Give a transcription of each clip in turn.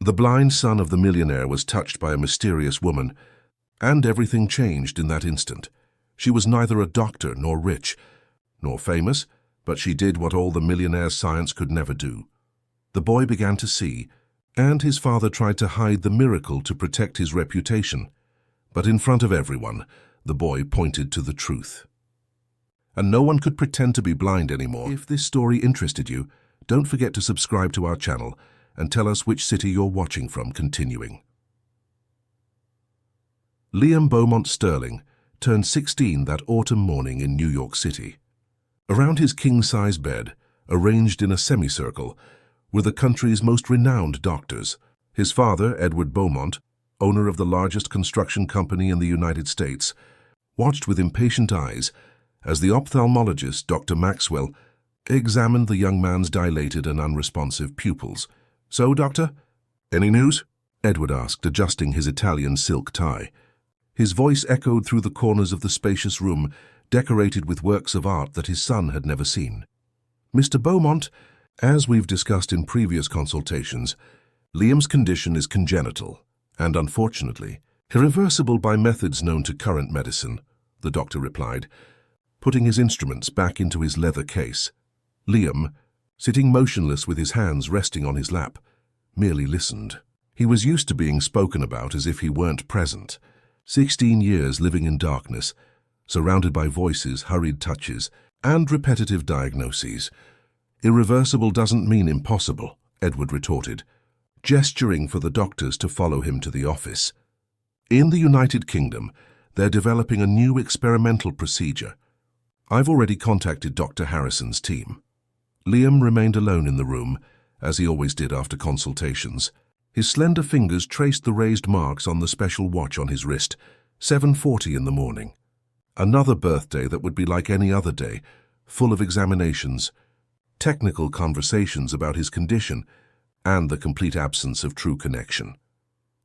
The blind son of the millionaire was touched by a mysterious woman, and everything changed in that instant. She was neither a doctor nor rich, nor famous, but she did what all the millionaire's science could never do. The boy began to see, and his father tried to hide the miracle to protect his reputation. But in front of everyone, the boy pointed to the truth. And no one could pretend to be blind anymore. If this story interested you, don't forget to subscribe to our channel and tell us which city you're watching from. Continuing. Liam Beaumont Sterling turned 16 that autumn morning in New York City. Around his king-size bed, arranged in a semicircle, were the country's most renowned doctors. His father, Edward Beaumont, owner of the largest construction company in the United States, watched with impatient eyes as the ophthalmologist, Dr. Maxwell, examined the young man's dilated and unresponsive pupils. "So, doctor, any news?" Edward asked, adjusting his Italian silk tie. His voice echoed through the corners of the spacious room, decorated with works of art that his son had never seen. "Mr. Beaumont, as we've discussed in previous consultations, Liam's condition is congenital and, unfortunately, irreversible by methods known to current medicine," the doctor replied, putting his instruments back into his leather case. Liam, sitting motionless with his hands resting on his lap, merely listened. He was used to being spoken about as if he weren't present. 16 years living in darkness, surrounded by voices, hurried touches, and repetitive diagnoses. "Irreversible doesn't mean impossible," Edward retorted, gesturing for the doctors to follow him to the office. "In the United Kingdom, they're developing a new experimental procedure. I've already contacted Dr. Harrison's team." Liam remained alone in the room, as he always did after consultations. His slender fingers traced the raised marks on the special watch on his wrist, 7:40 in the morning. Another birthday that would be like any other day, full of examinations, technical conversations about his condition, and the complete absence of true connection.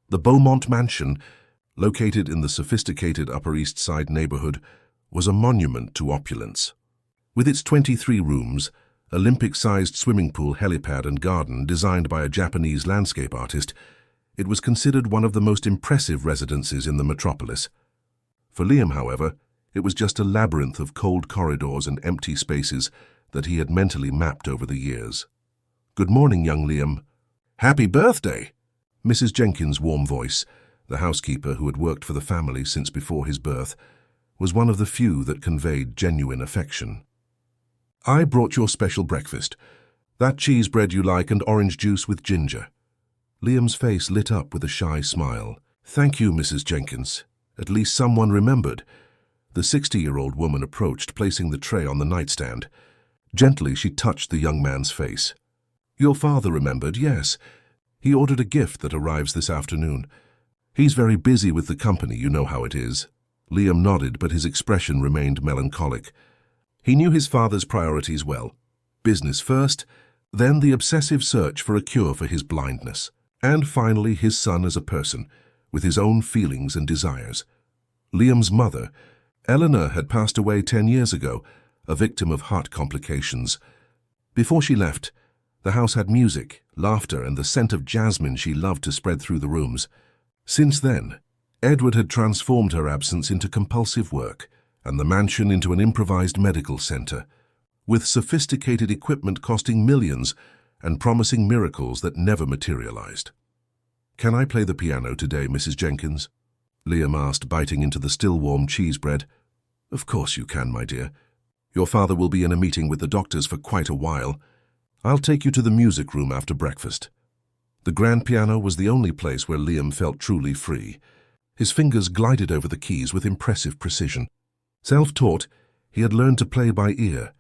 The Beaumont Mansion, located in the sophisticated Upper East Side neighborhood, was a monument to opulence. With its 23 rooms, Olympic-sized swimming pool, helipad, and garden designed by a Japanese landscape artist, it was considered one of the most impressive residences in the metropolis. For Liam, however, it was just a labyrinth of cold corridors and empty spaces that he had mentally mapped over the years. "Good morning, young Liam." "Happy birthday!" Mrs. Jenkins' warm voice, the housekeeper who had worked for the family since before his birth, was one of the few that conveyed genuine affection. "I brought your special breakfast. That cheese bread you like and orange juice with ginger." Liam's face lit up with a shy smile. "Thank you, Mrs. Jenkins. At least someone remembered." The 60-year-old woman approached, placing the tray on the nightstand. Gently, she touched the young man's face. "Your father remembered, yes. He ordered a gift that arrives this afternoon. He's very busy with the company, you know how it is." Liam nodded, but his expression remained melancholic. He knew his father's priorities well. Business first, then the obsessive search for a cure for his blindness, and finally his son as a person, with his own feelings and desires. Liam's mother, Eleanor, had passed away 10 years ago, a victim of heart complications. Before she left, the house had music, laughter, and the scent of jasmine she loved to spread through the rooms. Since then, Edward had transformed her absence into compulsive work, and the mansion into an improvised medical center, with sophisticated equipment costing millions and promising miracles that never materialized. "Can I play the piano today, Mrs. Jenkins?" Liam asked, biting into the still-warm cheese bread. "Of course you can, my dear. Your father will be in a meeting with the doctors for quite a while. I'll take you to the music room after breakfast." The grand piano was the only place where Liam felt truly free. His fingers glided over the keys with impressive precision. Self-taught, he had learned to play by ear,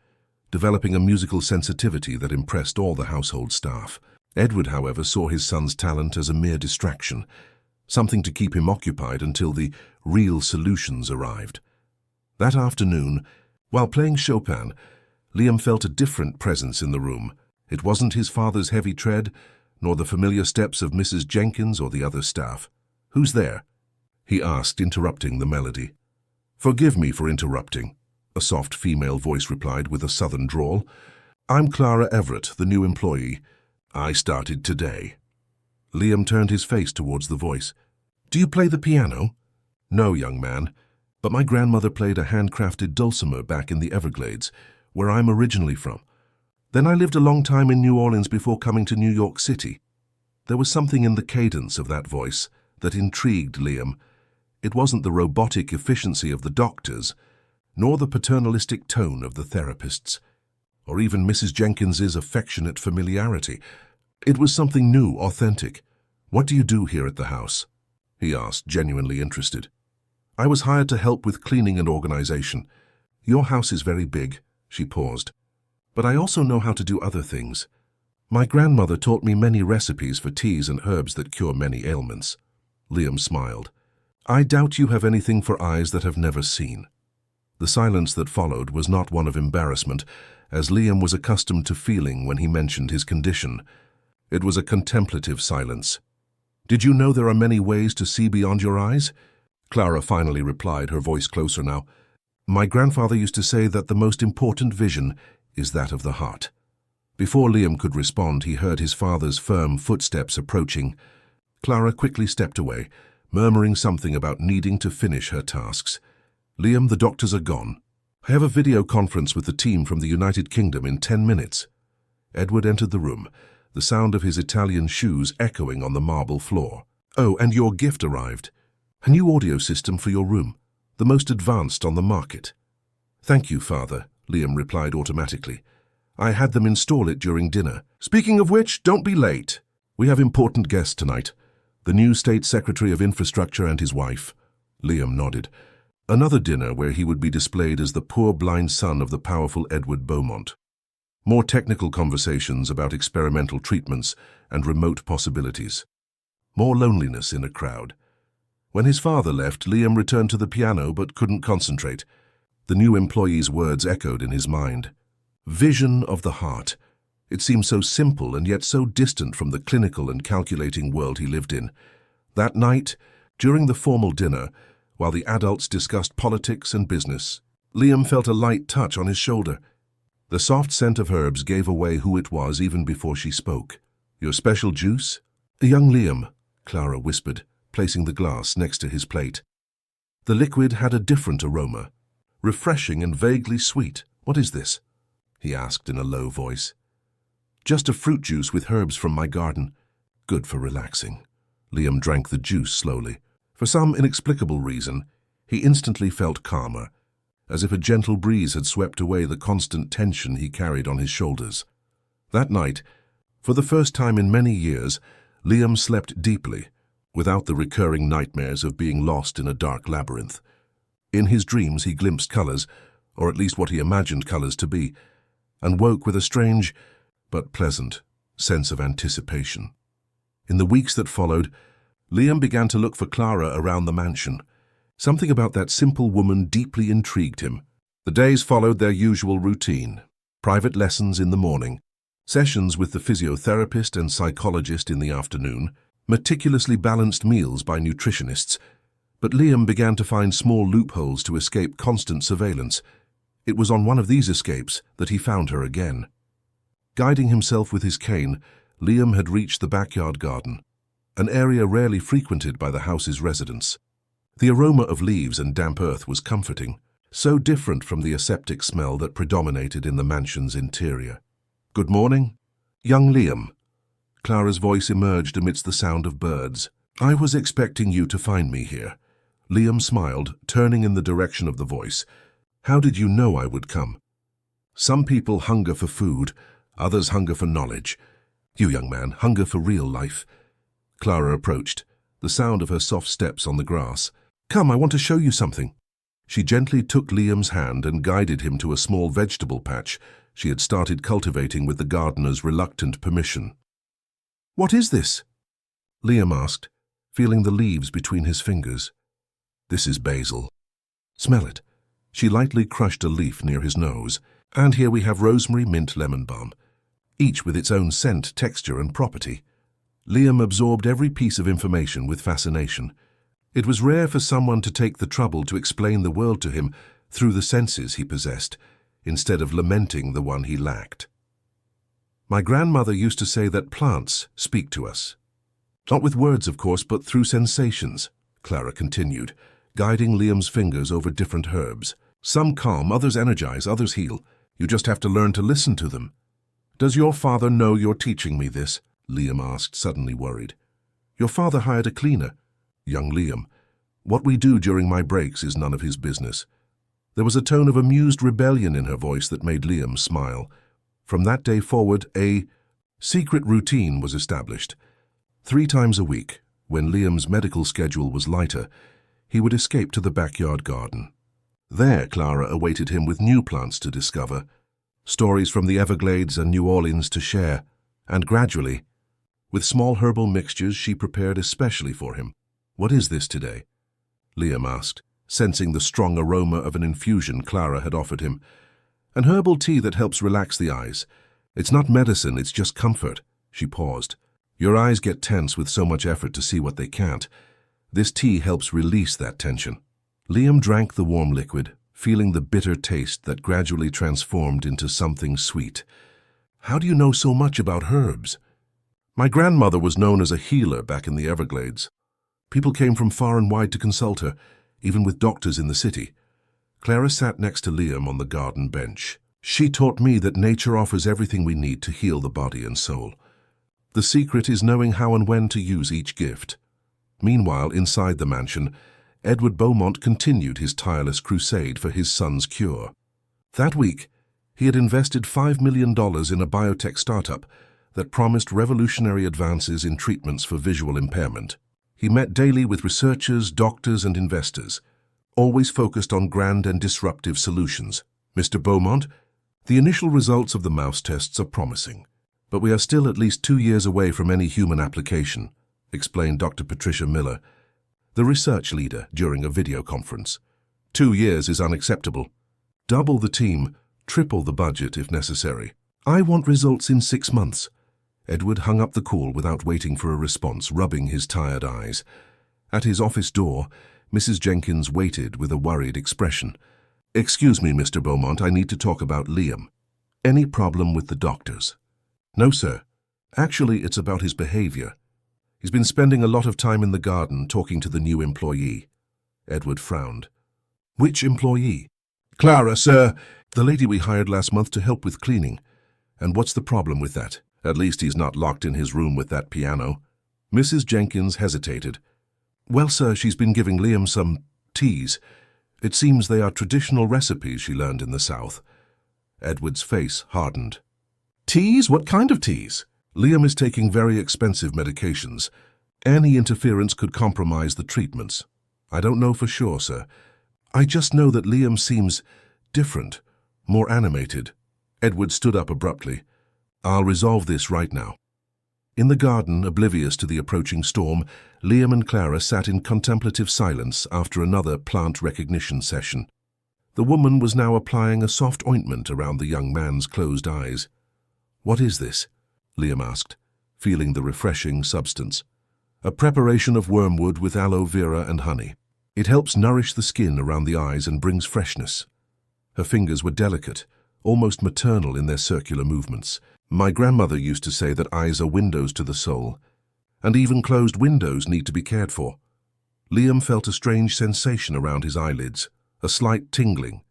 developing a musical sensitivity that impressed all the household staff. Edward, however, saw his son's talent as a mere distraction, something to keep him occupied until the real solutions arrived. That afternoon, while playing Chopin, Liam felt a different presence in the room. It wasn't his father's heavy tread, nor the familiar steps of Mrs. Jenkins or the other staff. "Who's there?" he asked, interrupting the melody. "Forgive me for interrupting," a soft female voice replied with a southern drawl. "I'm Clara Everett, the new employee. I started today." Liam turned his face towards the voice. "Do you play the piano?" "No, young man, but my grandmother played a handcrafted dulcimer back in the Everglades, where I'm originally from. Then I lived a long time in New Orleans before coming to New York City." There was something in the cadence of that voice that intrigued Liam. It wasn't the robotic efficiency of the doctors, nor the paternalistic tone of the therapists, or even Mrs. Jenkins's affectionate familiarity. It was something new, authentic. "What do you do here at the house?" he asked, genuinely interested. "I was hired to help with cleaning and organization. Your house is very big," she paused. "But I also know how to do other things. My grandmother taught me many recipes for teas and herbs that cure many ailments." Liam smiled. "I doubt you have anything for eyes that have never seen." The silence that followed was not one of embarrassment, as Liam was accustomed to feeling when he mentioned his condition. It was a contemplative silence. "Did you know there are many ways to see beyond your eyes?" Clara finally replied, her voice closer now. "My grandfather used to say that the most important vision is that of the heart." Before Liam could respond, he heard his father's firm footsteps approaching. Clara quickly stepped away, murmuring something about needing to finish her tasks. "Liam, the doctors are gone. I have a video conference with the team from the United Kingdom in 10 minutes. Edward entered the room, the sound of his Italian shoes echoing on the marble floor. "Oh, and your gift arrived. A new audio system for your room, the most advanced on the market." "Thank you, Father," Liam replied automatically. "I had them install it during dinner. Speaking of which, don't be late. We have important guests tonight. The new State Secretary of Infrastructure and his wife." Liam nodded. Another dinner where he would be displayed as the poor blind son of the powerful Edward Beaumont. More technical conversations about experimental treatments and remote possibilities. More loneliness in a crowd. When his father left, Liam returned to the piano but couldn't concentrate. The new employee's words echoed in his mind. Vision of the heart. It seemed so simple and yet so distant from the clinical and calculating world he lived in. That night, during the formal dinner, while the adults discussed politics and business, Liam felt a light touch on his shoulder. The soft scent of herbs gave away who it was even before she spoke. "Your special juice?" "Young Liam," Clara whispered, placing the glass next to his plate. The liquid had a different aroma, refreshing and vaguely sweet. "What is this?" he asked in a low voice. "Just a fruit juice with herbs from my garden. Good for relaxing." Liam drank the juice slowly. For some inexplicable reason, he instantly felt calmer, as if a gentle breeze had swept away the constant tension he carried on his shoulders. That night, for the first time in many years, Liam slept deeply, without the recurring nightmares of being lost in a dark labyrinth. In his dreams he glimpsed colors, or at least what he imagined colors to be, and woke with a strange, but pleasant, sense of anticipation. In the weeks that followed, Liam began to look for Clara around the mansion. Something about that simple woman deeply intrigued him. The days followed their usual routine. Private lessons in the morning, sessions with the physiotherapist and psychologist in the afternoon, meticulously balanced meals by nutritionists. But Liam began to find small loopholes to escape constant surveillance. It was on one of these escapes that he found her again. Guiding himself with his cane, Liam had reached the backyard garden, an area rarely frequented by the house's residents. The aroma of leaves and damp earth was comforting, so different from the aseptic smell that predominated in the mansion's interior. "Good morning." "Young Liam." Clara's voice emerged amidst the sound of birds. "I was expecting you to find me here." Liam smiled, turning in the direction of the voice. "How did you know I would come?" "Some people hunger for food, others hunger for knowledge. You, young man, hunger for real life." Clara approached, the sound of her soft steps on the grass. "Come, I want to show you something." She gently took Liam's hand and guided him to a small vegetable patch she had started cultivating with the gardener's reluctant permission. "What is this?" Liam asked, feeling the leaves between his fingers. "This is basil. Smell it." She lightly crushed a leaf near his nose. "And here we have rosemary, mint, lemon balm, each with its own scent, texture, and property." Liam absorbed every piece of information with fascination. It was rare for someone to take the trouble to explain the world to him through the senses he possessed, instead of lamenting the one he lacked. "My grandmother used to say that plants speak to us." Not with words, of course, but through sensations, Clara continued, guiding Liam's fingers over different herbs. Some calm, others energize, others heal. You just have to learn to listen to them. Does your father know you're teaching me this? Liam asked, suddenly worried. Your father hired a cleaner. Young Liam, what we do during my breaks is none of his business. There was a tone of amused rebellion in her voice that made Liam smile. From that day forward, a secret routine was established. 3 times a week, when Liam's medical schedule was lighter, he would escape to the backyard garden. There, Clara awaited him with new plants to discover, stories from the Everglades and New Orleans to share, and gradually, with small herbal mixtures she prepared especially for him. What is this today? Liam asked, sensing the strong aroma of an infusion Clara had offered him. An herbal tea that helps relax the eyes. It's not medicine, it's just comfort. She paused. Your eyes get tense with so much effort to see what they can't. This tea helps release that tension. Liam drank the warm liquid, feeling the bitter taste that gradually transformed into something sweet. How do you know so much about herbs? My grandmother was known as a healer back in the Everglades. People came from far and wide to consult her, even with doctors in the city. Clara sat next to Liam on the garden bench. She taught me that nature offers everything we need to heal the body and soul. The secret is knowing how and when to use each gift. Meanwhile, inside the mansion, Edward Beaumont continued his tireless crusade for his son's cure. That week, he had invested $5 million in a biotech startup that promised revolutionary advances in treatments for visual impairment. He met daily with researchers, doctors, and investors, always focused on grand and disruptive solutions. Mr. Beaumont, the initial results of the mouse tests are promising, but we are still at least 2 years away from any human application, explained Dr. Patricia Miller, the research leader, during a video conference. 2 years is unacceptable. Double the team, triple the budget if necessary. I want results in 6 months. Edward hung up the call without waiting for a response, rubbing his tired eyes. At his office door, Mrs. Jenkins waited with a worried expression. Excuse me, Mr. Beaumont, I need to talk about Liam. Any problem with the doctors? No, sir. Actually, it's about his behavior. He's been spending a lot of time in the garden talking to the new employee. Edward frowned. Which employee? Clara, sir. The lady we hired last month to help with cleaning. And what's the problem with that? At least he's not locked in his room with that piano. Mrs. Jenkins hesitated. Well, sir, she's been giving Liam some teas. It seems they are traditional recipes she learned in the South. Edward's face hardened. Teas? What kind of teas? Liam is taking very expensive medications. Any interference could compromise the treatments. I don't know for sure, sir. I just know that Liam seems different, more animated. Edward stood up abruptly. I'll resolve this right now. In the garden, oblivious to the approaching storm, Liam and Clara sat in contemplative silence after another plant recognition session. The woman was now applying a soft ointment around the young man's closed eyes. What is this? Liam asked, feeling the refreshing substance. A preparation of wormwood with aloe vera and honey. It helps nourish the skin around the eyes and brings freshness. Her fingers were delicate, almost maternal in their circular movements. My grandmother used to say that eyes are windows to the soul, and even closed windows need to be cared for. Liam felt a strange sensation around his eyelids, a slight tingling,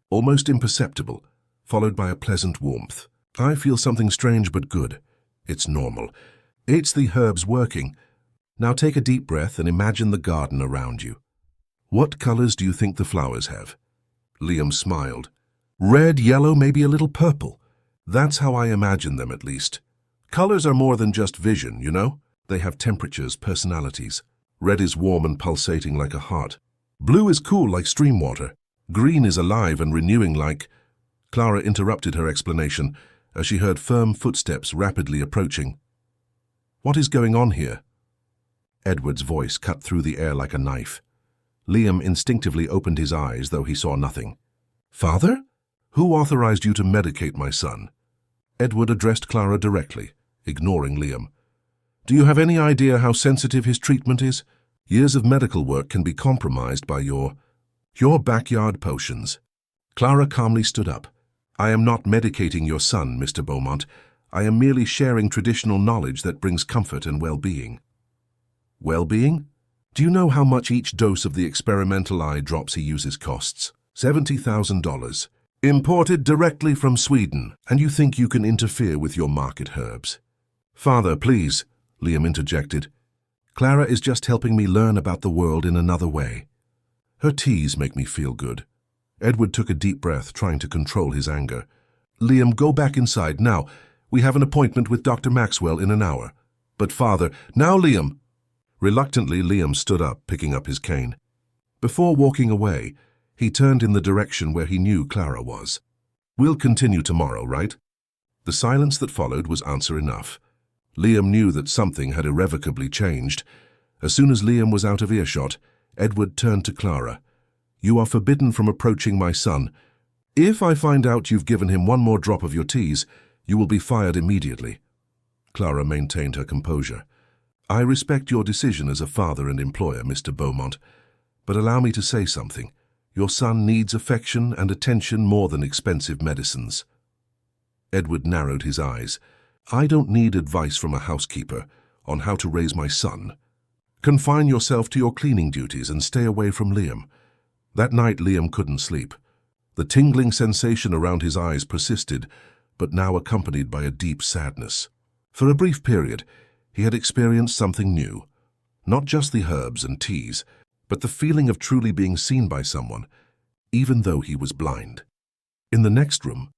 almost imperceptible, followed by a pleasant warmth. I feel something strange but good. It's normal. It's the herbs working. Now take a deep breath and imagine the garden around you. What colors do you think the flowers have? Liam smiled. Red, yellow, maybe a little purple. That's how I imagine them, at least. Colors are more than just vision, you know? They have temperatures, personalities. Red is warm and pulsating like a heart. Blue is cool like stream water. Green is alive and renewing like... Clara interrupted her explanation as she heard firm footsteps rapidly approaching. What is going on here? Edward's voice cut through the air like a knife. Liam instinctively opened his eyes, though he saw nothing. Father? Who authorized you to medicate my son? Edward addressed Clara directly, ignoring Liam. Do you have any idea how sensitive his treatment is? Years of medical work can be compromised by your backyard potions. Clara calmly stood up. I am not medicating your son, Mr. Beaumont. I am merely sharing traditional knowledge that brings comfort and well-being. Well-being? Do you know how much each dose of the experimental eye drops he uses costs? $70,000. Imported directly from Sweden, and you think you can interfere with your market herbs? Father, please, Liam interjected. Clara is just helping me learn about the world in another way. Her teas make me feel good. Edward took a deep breath, trying to control his anger. Liam, go back inside now. We have an appointment with Dr. Maxwell in an hour. But father, now Liam! Reluctantly, Liam stood up, picking up his cane. Before walking away, he turned in the direction where he knew Clara was. We'll continue tomorrow, right? The silence that followed was answer enough. Liam knew that something had irrevocably changed. As soon as Liam was out of earshot, Edward turned to Clara. You are forbidden from approaching my son. If I find out you've given him one more drop of your teas, you will be fired immediately. Clara maintained her composure. I respect your decision as a father and employer, Mr. Beaumont, but allow me to say something. Your son needs affection and attention more than expensive medicines. Edward narrowed his eyes. I don't need advice from a housekeeper on how to raise my son. Confine yourself to your cleaning duties and stay away from Liam. That night Liam couldn't sleep. The tingling sensation around his eyes persisted, but now accompanied by a deep sadness. For a brief period, he had experienced something new. Not just the herbs and teas, but the feeling of truly being seen by someone, even though he was blind. In the next room,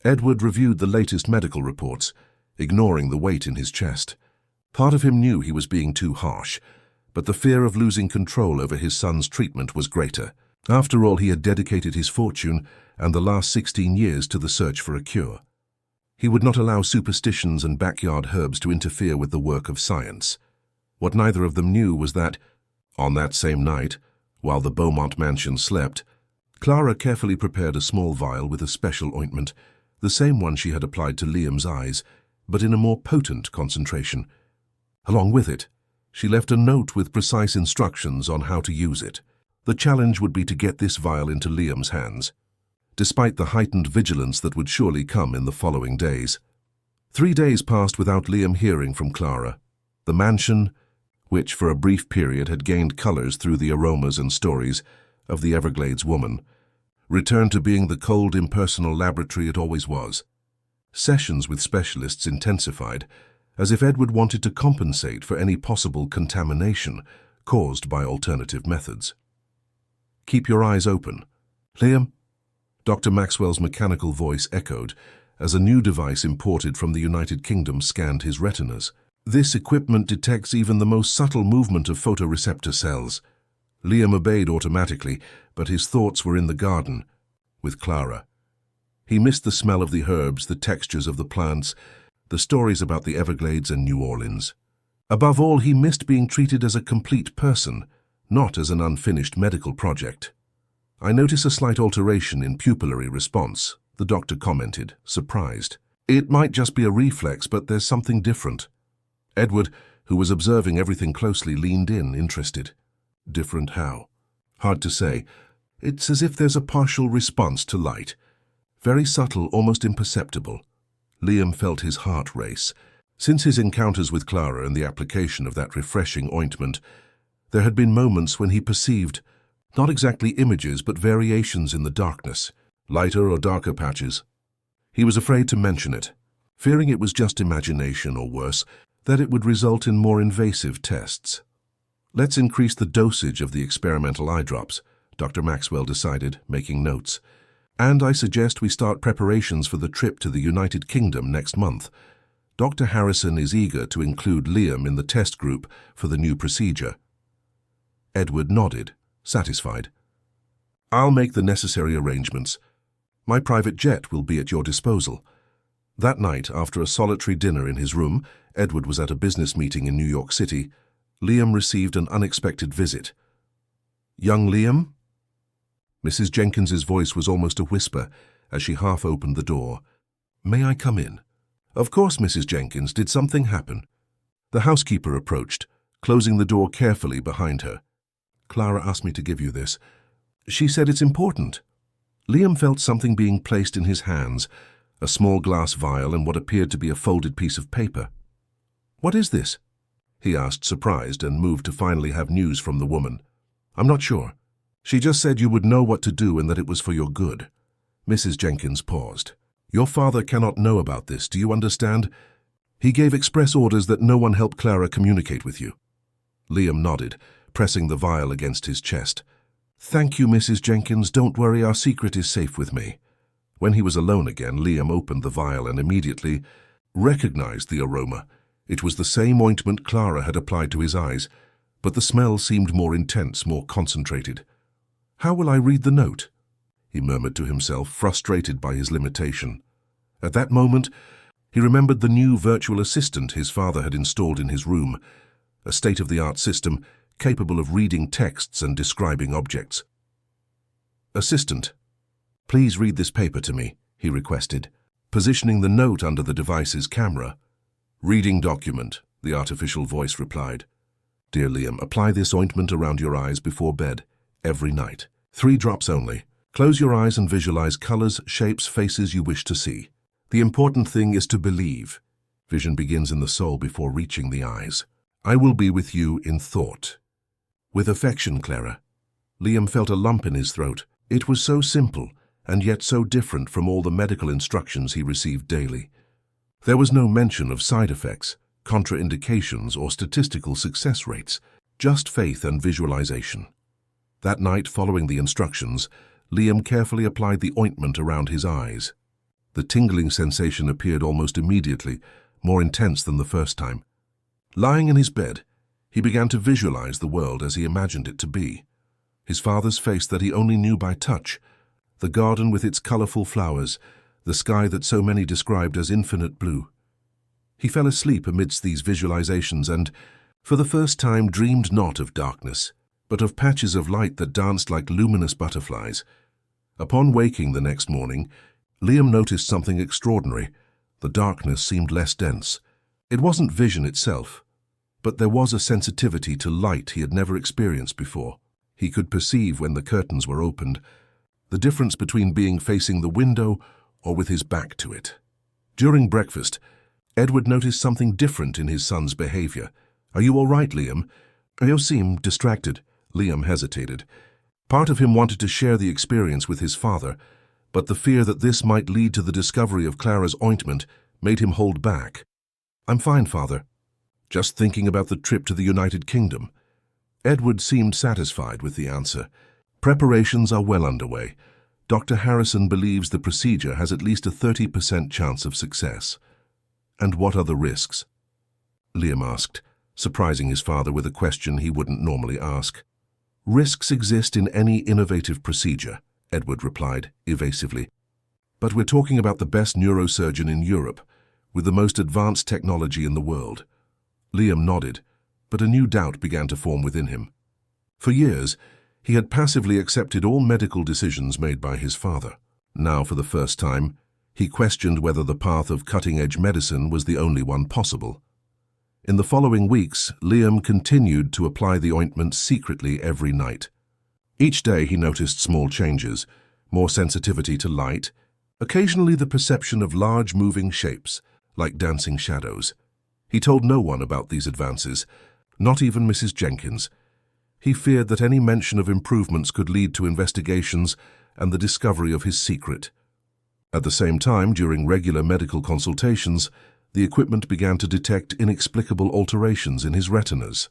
Edward reviewed the latest medical reports, ignoring the weight in his chest. Part of him knew he was being too harsh, but the fear of losing control over his son's treatment was greater. After all, he had dedicated his fortune and the last 16 years to the search for a cure. He would not allow superstitions and backyard herbs to interfere with the work of science. What neither of them knew was that, on that same night, while the Beaumont mansion slept, Clara carefully prepared a small vial with a special ointment, the same one she had applied to Liam's eyes, but in a more potent concentration. Along with it, she left a note with precise instructions on how to use it. The challenge would be to get this vial into Liam's hands, despite the heightened vigilance that would surely come in the following days. 3 days passed without Liam hearing from Clara. The mansion, which for a brief period had gained colors through the aromas and stories of the Everglades woman, returned to being the cold, impersonal laboratory it always was. Sessions with specialists intensified, as if Edward wanted to compensate for any possible contamination caused by alternative methods. Keep your eyes open. Liam? Dr. Maxwell's mechanical voice echoed as a new device imported from the United Kingdom scanned his retinas. This equipment detects even the most subtle movement of photoreceptor cells. Liam obeyed automatically, but his thoughts were in the garden, with Clara. He missed the smell of the herbs, the textures of the plants, the stories about the Everglades and New Orleans. Above all, he missed being treated as a complete person, not as an unfinished medical project. I notice a slight alteration in pupillary response, the doctor commented, surprised. It might just be a reflex, but there's something different. Edward, who was observing everything closely, leaned in, interested. Different how? Hard to say. It's as if there's a partial response to light. Very subtle, almost imperceptible. Liam felt his heart race. Since his encounters with Clara and the application of that refreshing ointment, there had been moments when he perceived, not exactly images, but variations in the darkness, lighter or darker patches. He was afraid to mention it, fearing it was just imagination or worse, that it would result in more invasive tests. Let's increase the dosage of the experimental eye drops, Dr. Maxwell decided, making notes. And I suggest we start preparations for the trip to the United Kingdom next month. Dr. Harrison is eager to include Liam in the test group for the new procedure. Edward nodded, satisfied. I'll make the necessary arrangements. My private jet will be at your disposal. That night, after a solitary dinner in his room, Edward was at a business meeting in New York City. Liam received an unexpected visit. Young Liam? Mrs. Jenkins's voice was almost a whisper as she half opened the door. May I come in? Of course, Mrs. Jenkins. Did something happen? The housekeeper approached, closing the door carefully behind her. Clara asked me to give you this. She said it's important. Liam felt something being placed in his hands, a small glass vial and what appeared to be a folded piece of paper. What is this? he asked, surprised and moved to finally have news from the woman. "I'm not sure. She just said you would know what to do and that it was for your good." Mrs. Jenkins paused. "Your father cannot know about this, do you understand? He gave express orders that no one help Clara communicate with you." Liam nodded, pressing the vial against his chest. "Thank you, Mrs. Jenkins. Don't worry, our secret is safe with me." When he was alone again, Liam opened the vial and immediately recognized the aroma. It was the same ointment Clara had applied to his eyes, but the smell seemed more intense, more concentrated. "How will I read the note?" he murmured to himself, frustrated by his limitation. At that moment, he remembered the new virtual assistant his father had installed in his room, a state-of-the-art system capable of reading texts and describing objects. "Assistant, please read this paper to me," he requested, positioning the note under the device's camera. "Reading document," the artificial voice replied. "Dear Liam, apply this ointment around your eyes before bed, every night. 3 drops only. Close your eyes and visualize colors, shapes, faces you wish to see. The important thing is to believe. Vision begins in the soul before reaching the eyes. I will be with you in thought. With affection, Clara." Liam felt a lump in his throat. It was so simple, and yet so different from all the medical instructions he received daily. There was no mention of side effects, contraindications, or statistical success rates, just faith and visualization. That night, following the instructions, Liam carefully applied the ointment around his eyes. The tingling sensation appeared almost immediately, more intense than the first time. Lying in his bed, he began to visualize the world as he imagined it to be. His father's face that he only knew by touch, the garden with its colorful flowers, the sky that so many described as infinite blue. He fell asleep amidst these visualizations and, for the first time, dreamed not of darkness, but of patches of light that danced like luminous butterflies. Upon waking the next morning, Liam noticed something extraordinary. The darkness seemed less dense. It wasn't vision itself, but there was a sensitivity to light he had never experienced before. He could perceive when the curtains were opened, the difference between being facing the window or with his back to it. During breakfast, Edward noticed something different in his son's behavior. "Are you all right, Liam?" "You seem distracted." Liam hesitated. Part of him wanted to share the experience with his father, but the fear that this might lead to the discovery of Clara's ointment made him hold back. "I'm fine, Father. Just thinking about the trip to the United Kingdom." Edward seemed satisfied with the answer. "Preparations are well underway. Dr. Harrison believes the procedure has at least a 30% chance of success." "And what are the risks?" Liam asked, surprising his father with a question he wouldn't normally ask. "Risks exist in any innovative procedure," Edward replied, evasively. "But we're talking about the best neurosurgeon in Europe, with the most advanced technology in the world." Liam nodded, but a new doubt began to form within him. For years, he had passively accepted all medical decisions made by his father. Now, for the first time, he questioned whether the path of cutting-edge medicine was the only one possible. In the following weeks, Liam continued to apply the ointment secretly every night. Each day he noticed small changes, more sensitivity to light, occasionally the perception of large moving shapes, like dancing shadows. He told no one about these advances, not even Mrs. Jenkins. He feared that any mention of improvements could lead to investigations and the discovery of his secret. At the same time, during regular medical consultations, the equipment began to detect inexplicable alterations in his retinas.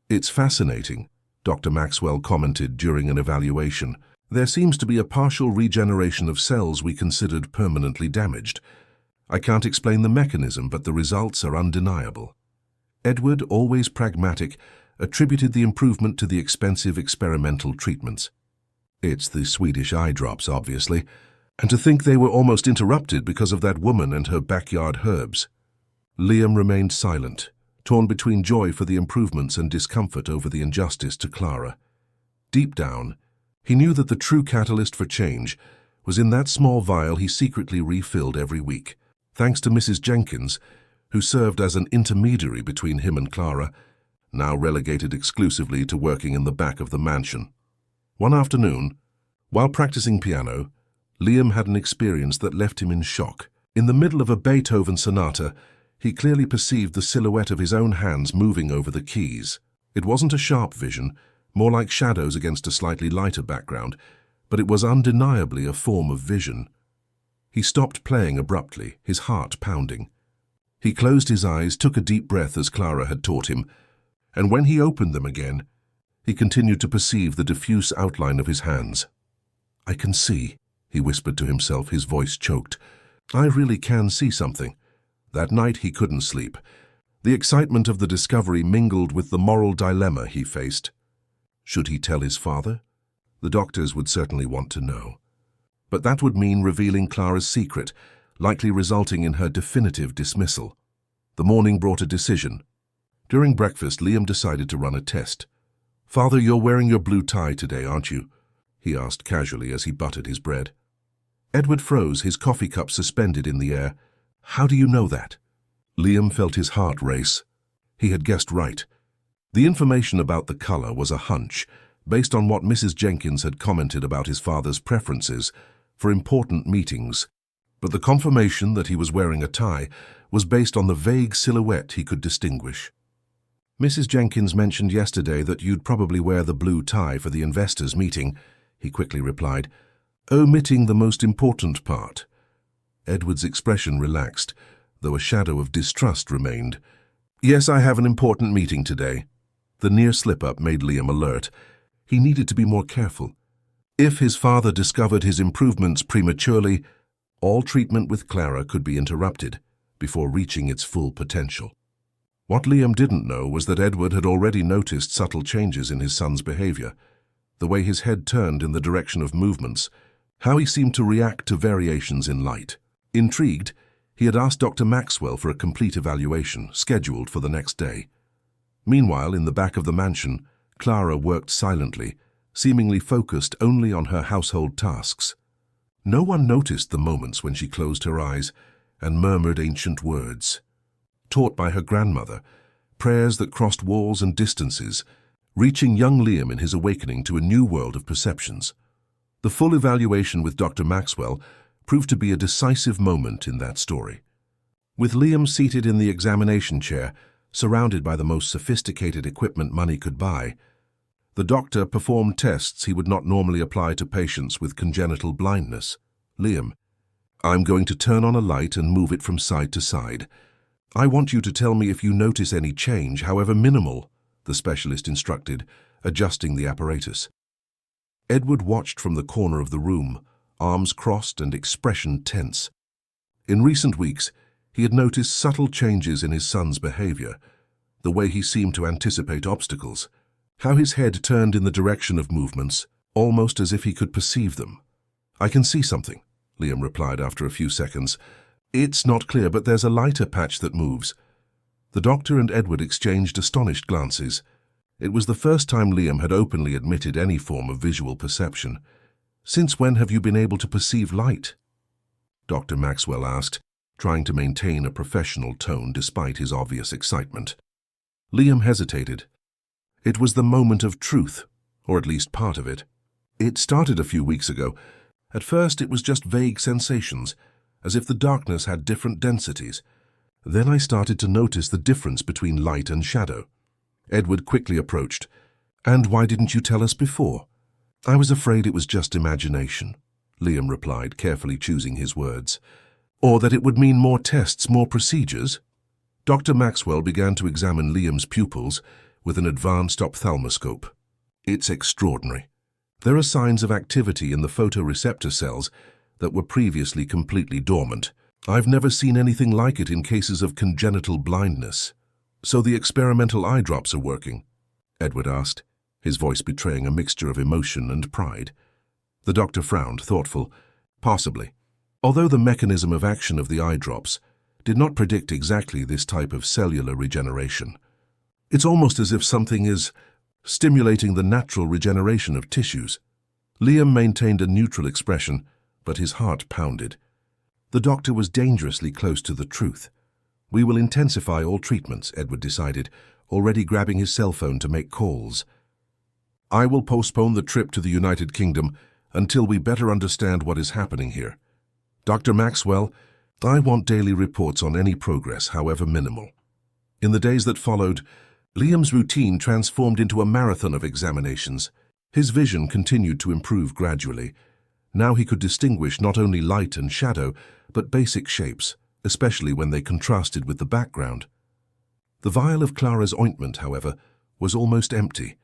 "It's fascinating," Dr. Maxwell commented during an evaluation. "There seems to be a partial regeneration of cells we considered permanently damaged. I can't explain the mechanism, but the results are undeniable." Edward, always pragmatic, attributed the improvement to the expensive experimental treatments. "It's the Swedish eye drops, obviously. And to think they were almost interrupted because of that woman and her backyard herbs." Liam remained silent, torn between joy for the improvements and discomfort over the injustice to Clara. Deep down, he knew that the true catalyst for change was in that small vial he secretly refilled every week. Thanks to Mrs. Jenkins, who served as an intermediary between him and Clara, now relegated exclusively to working in the back of the mansion. One afternoon, while practicing piano, Liam had an experience that left him in shock. In the middle of a Beethoven sonata, He clearly perceived the silhouette of his own hands moving over the keys. It wasn't a sharp vision, more like shadows against a slightly lighter background, but it was undeniably a form of vision. He stopped playing abruptly, his heart pounding. He closed his eyes, took a deep breath as Clara had taught him, and when he opened them again, he continued to perceive the diffuse outline of his hands. "I can see," he whispered to himself, his voice choked. "I really can see something." That night he couldn't sleep. The excitement of the discovery mingled with the moral dilemma he faced. Should he tell his father? The doctors would certainly want to know. But that would mean revealing Clara's secret, likely resulting in her definitive dismissal. The morning brought a decision. During breakfast, Liam decided to run a test. "Father, you're wearing your blue tie today, aren't you?" he asked casually as he buttered his bread. Edward froze, his coffee cup suspended in the air. "How do you know that?" Liam felt his heart race. He had guessed right. The information about the color was a hunch, based on what Mrs. Jenkins had commented about his father's preferences for important meetings. But the confirmation that he was wearing a tie was based on the vague silhouette he could distinguish. "Mrs. Jenkins mentioned yesterday that you'd probably wear the blue tie for the investors' meeting," he quickly replied, omitting the most important part. Edward's expression relaxed, though a shadow of distrust remained. "Yes, I have an important meeting today." The near slip-up made Liam alert. He needed to be more careful. If his father discovered his improvements prematurely, all treatment with Clara could be interrupted before reaching its full potential. What Liam didn't know was that Edward had already noticed subtle changes in his son's behavior, the way his head turned in the direction of movements, how he seemed to react to variations in light. Intrigued, he had asked Dr. Maxwell for a complete evaluation, scheduled for the next day. Meanwhile, in the back of the mansion, Clara worked silently, seemingly focused only on her household tasks. No one noticed the moments when she closed her eyes and murmured ancient words. Taught by her grandmother, prayers that crossed walls and distances, reaching young Liam in his awakening to a new world of perceptions. The full evaluation with Dr. Maxwell proved to be a decisive moment in that story. With Liam seated in the examination chair, surrounded by the most sophisticated equipment money could buy, the doctor performed tests he would not normally apply to patients with congenital blindness. "Liam, I'm going to turn on a light and move it from side to side. I want you to tell me if you notice any change, however minimal," the specialist instructed, adjusting the apparatus. Edward watched from the corner of the room, arms crossed and expression tense. In recent weeks, he had noticed subtle changes in his son's behavior, the way he seemed to anticipate obstacles, how his head turned in the direction of movements, almost as if he could perceive them. "I can see something," Liam replied after a few seconds. "It's not clear, but there's a lighter patch that moves." The doctor and Edward exchanged astonished glances. It was the first time Liam had openly admitted any form of visual perception. "Since when have you been able to perceive light?" Dr. Maxwell asked, trying to maintain a professional tone despite his obvious excitement. Liam hesitated. It was the moment of truth, or at least part of it. "It started a few weeks ago. At first it was just vague sensations, as if the darkness had different densities. Then I started to notice the difference between light and shadow." Edward quickly approached. "And why didn't you tell us before?" "I was afraid it was just imagination," Liam replied, carefully choosing his words. "Or that it would mean more tests, more procedures?" Dr. Maxwell began to examine Liam's pupils with an advanced ophthalmoscope. "It's extraordinary. There are signs of activity in the photoreceptor cells that were previously completely dormant. I've never seen anything like it in cases of congenital blindness." "So the experimental eye drops are working?" Edward asked, his voice betraying a mixture of emotion and pride. The doctor frowned, thoughtful. "Possibly. Although the mechanism of action of the eye drops did not predict exactly this type of cellular regeneration. It's almost as if something is stimulating the natural regeneration of tissues." Liam maintained a neutral expression, but his heart pounded. The doctor was dangerously close to the truth. "We will intensify all treatments," Edward decided, already grabbing his cell phone to make calls. "I will postpone the trip to the United Kingdom until we better understand what is happening here. Dr. Maxwell, I want daily reports on any progress, however minimal. In the days that followed, Liam's routine transformed into a marathon of examinations. His vision continued to improve gradually. Now he could distinguish not only light and shadow, but basic shapes, especially when they contrasted with the background. The vial of Clara's ointment, however, was almost empty,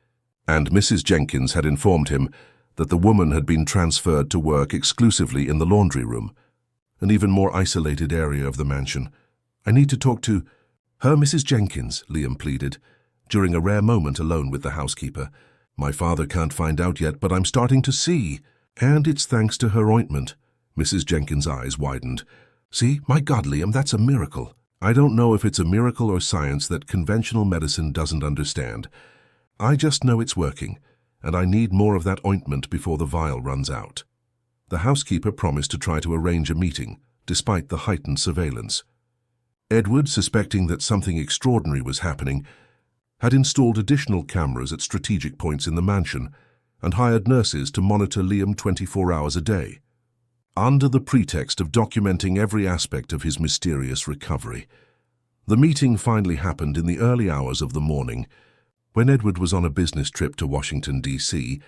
and Mrs. Jenkins had informed him that the woman had been transferred to work exclusively in the laundry room, an even more isolated area of the mansion. "I need to talk to her, Mrs. Jenkins," Liam pleaded, during a rare moment alone with the housekeeper. "My father can't find out yet, but I'm starting to see. And it's thanks to her ointment." Mrs. Jenkins' eyes widened. "See, my God, Liam, that's a miracle." "I don't know if it's a miracle or science that conventional medicine doesn't understand. I just know it's working, and I need more of that ointment before the vial runs out." The housekeeper promised to try to arrange a meeting, despite the heightened surveillance. Edward, suspecting that something extraordinary was happening, had installed additional cameras at strategic points in the mansion and hired nurses to monitor Liam 24 hours a day, under the pretext of documenting every aspect of his mysterious recovery. The meeting finally happened in the early hours of the morning. When Edward was on a business trip to Washington, D.C.,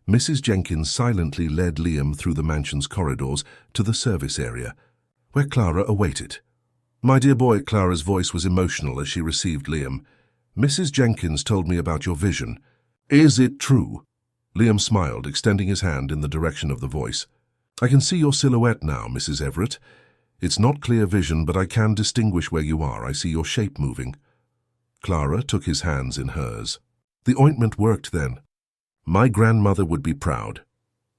Mrs. Jenkins silently led Liam through the mansion's corridors to the service area, where Clara awaited. "My dear boy," Clara's voice was emotional as she received Liam. "Mrs. Jenkins told me about your vision. Is it true?" Liam smiled, extending his hand in the direction of the voice. "I can see your silhouette now, Mrs. Everett. It's not clear vision, but I can distinguish where you are. I see your shape moving." Clara took his hands in hers. "The ointment worked then. My grandmother would be proud."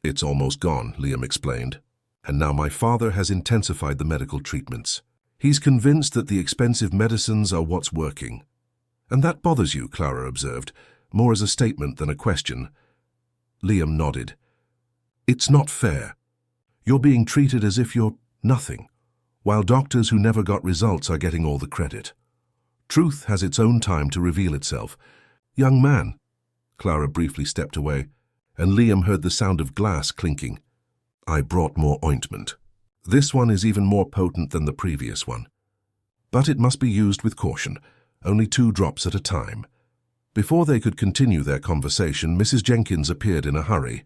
"It's almost gone," Liam explained. "And now my father has intensified the medical treatments. He's convinced that the expensive medicines are what's working." "And that bothers you," Clara observed, more as a statement than a question. Liam nodded. "It's not fair. You're being treated as if you're nothing, while doctors who never got results are getting all the credit. Truth has its own time to reveal itself." "Young man." Clara briefly stepped away, and Liam heard the sound of glass clinking. "I brought more ointment. This one is even more potent than the previous one. But it must be used with caution, only 2 drops at a time." Before they could continue their conversation, Mrs. Jenkins appeared in a hurry.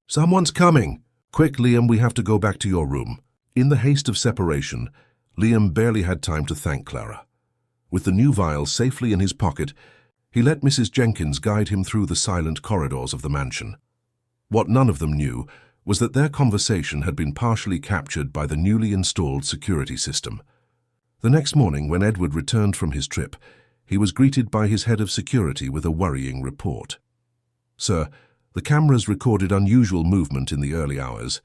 "Someone's coming! Quick, Liam, we have to go back to your room." In the haste of separation, Liam barely had time to thank Clara. With the new vial safely in his pocket, he let Mrs. Jenkins guide him through the silent corridors of the mansion. What none of them knew was that their conversation had been partially captured by the newly installed security system. The next morning, when Edward returned from his trip, he was greeted by his head of security with a worrying report. "Sir, the cameras recorded unusual movement in the early hours.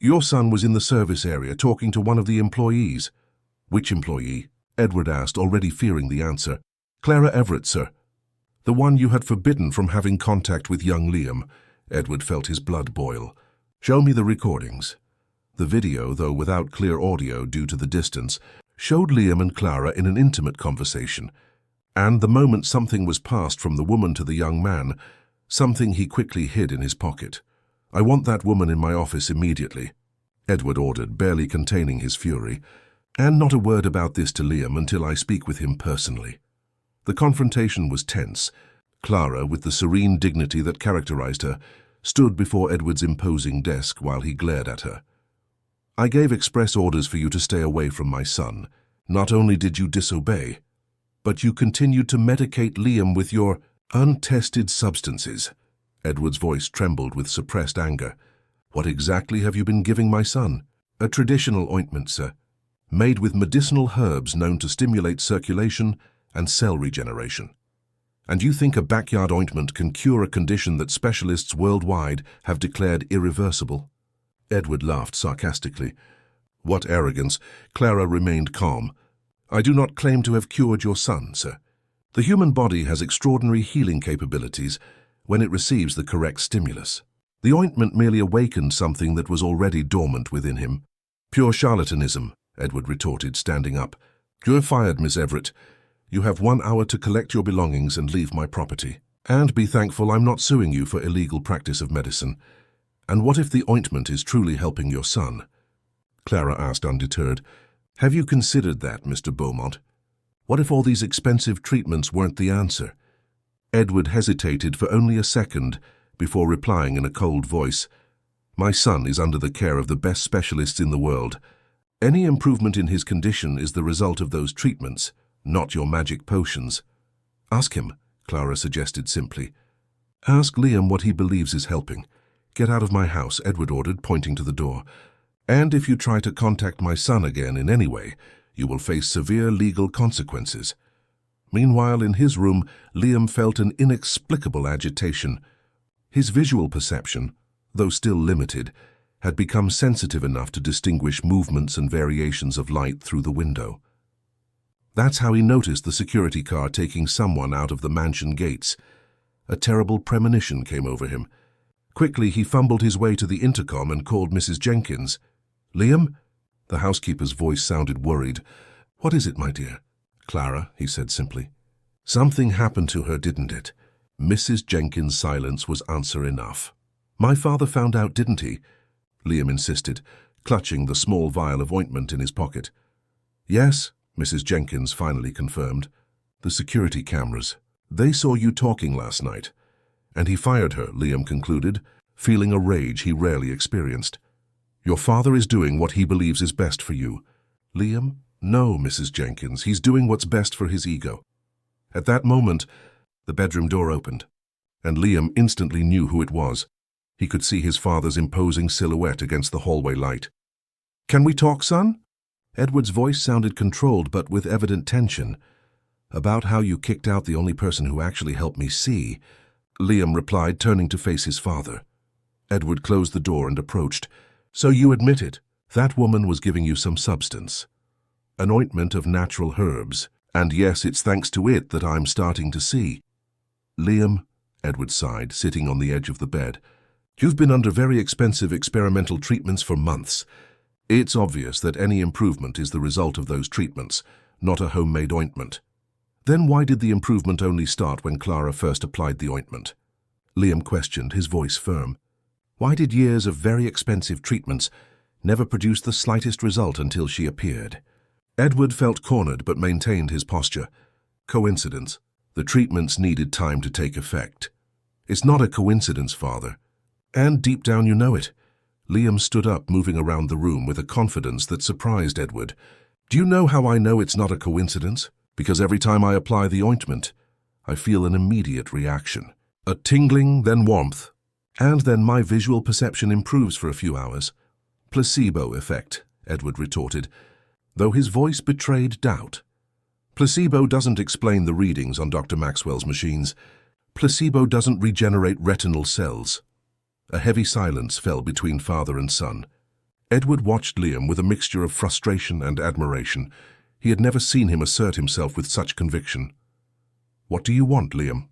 Your son was in the service area talking to one of the employees." "Which employee?" Edward asked, already fearing the answer. "Clara Everett, sir. The one you had forbidden from having contact with young Liam." Edward felt his blood boil. "Show me the recordings." The video, though without clear audio due to the distance, showed Liam and Clara in an intimate conversation. And the moment something was passed from the woman to the young man, something he quickly hid in his pocket. "I want that woman in my office immediately," Edward ordered, barely containing his fury. "And not a word about this to Liam until I speak with him personally." The confrontation was tense. Clara, with the serene dignity that characterized her, stood before Edward's imposing desk while he glared at her. "I gave express orders for you to stay away from my son. Not only did you disobey, but you continued to medicate Liam with your untested substances." Edward's voice trembled with suppressed anger. "What exactly have you been giving my son?" "A traditional ointment, sir, made with medicinal herbs known to stimulate circulation and cell regeneration." "And you think a backyard ointment can cure a condition that specialists worldwide have declared irreversible?" Edward laughed sarcastically. "What arrogance!" Clara remained calm. "I do not claim to have cured your son, sir. The human body has extraordinary healing capabilities when it receives the correct stimulus. The ointment merely awakened something that was already dormant within him." "Pure charlatanism," Edward retorted, standing up. "You're fired, Miss Everett. You have 1 hour to collect your belongings and leave my property. And be thankful I'm not suing you for illegal practice of medicine. And what if the ointment is truly helping your son?" Clara asked, undeterred. Have you considered that, Mr. Beaumont? What if all these expensive treatments weren't the answer? Edward hesitated for only a second before replying in a cold voice. My son is under the care of the best specialists in the world. Any improvement in his condition is the result of those treatments, not your magic potions. Ask him, Clara suggested simply. Ask Liam what he believes is helping. Get out of my house, Edward ordered, pointing to the door. And if you try to contact my son again in any way, you will face severe legal consequences. Meanwhile, in his room, Liam felt an inexplicable agitation. His visual perception, though still limited, had become sensitive enough to distinguish movements and variations of light through the window. That's how he noticed the security car taking someone out of the mansion gates. A terrible premonition came over him. Quickly, he fumbled his way to the intercom and called Mrs. Jenkins. Liam? The housekeeper's voice sounded worried. What is it, my dear? Clara, he said simply. Something happened to her, didn't it? Mrs. Jenkins' silence was answer enough. My father found out, didn't he? Liam insisted, clutching the small vial of ointment in his pocket. Yes, Mrs. Jenkins finally confirmed. The security cameras. They saw you talking last night. And he fired her, Liam concluded, feeling a rage he rarely experienced. Your father is doing what he believes is best for you. Liam? No, Mrs. Jenkins, he's doing what's best for his ego. At that moment, the bedroom door opened, and Liam instantly knew who it was. He could see his father's imposing silhouette against the hallway light. Can we talk, son? Edward's voice sounded controlled but with evident tension. About how you kicked out the only person who actually helped me see, Liam replied, turning to face his father. Edward closed the door and approached. So you admit it. That woman was giving you some substance. An ointment of natural herbs. And yes, it's thanks to it that I'm starting to see. Liam, Edward sighed, sitting on the edge of the bed. You've been under very expensive experimental treatments for months. It's obvious that any improvement is the result of those treatments, not a homemade ointment. Then why did the improvement only start when Clara first applied the ointment? Liam questioned, his voice firm. Why did years of very expensive treatments never produce the slightest result until she appeared? Edward felt cornered but maintained his posture. Coincidence. The treatments needed time to take effect. It's not a coincidence, Father. And deep down you know it. Liam stood up, moving around the room with a confidence that surprised Edward. Do you know how I know it's not a coincidence? Because every time I apply the ointment, I feel an immediate reaction. A tingling, then warmth. And then my visual perception improves for a few hours. Placebo effect, Edward retorted, though his voice betrayed doubt. Placebo doesn't explain the readings on Dr. Maxwell's machines. Placebo doesn't regenerate retinal cells. A heavy silence fell between father and son. Edward watched Liam with a mixture of frustration and admiration. He had never seen him assert himself with such conviction. What do you want, Liam?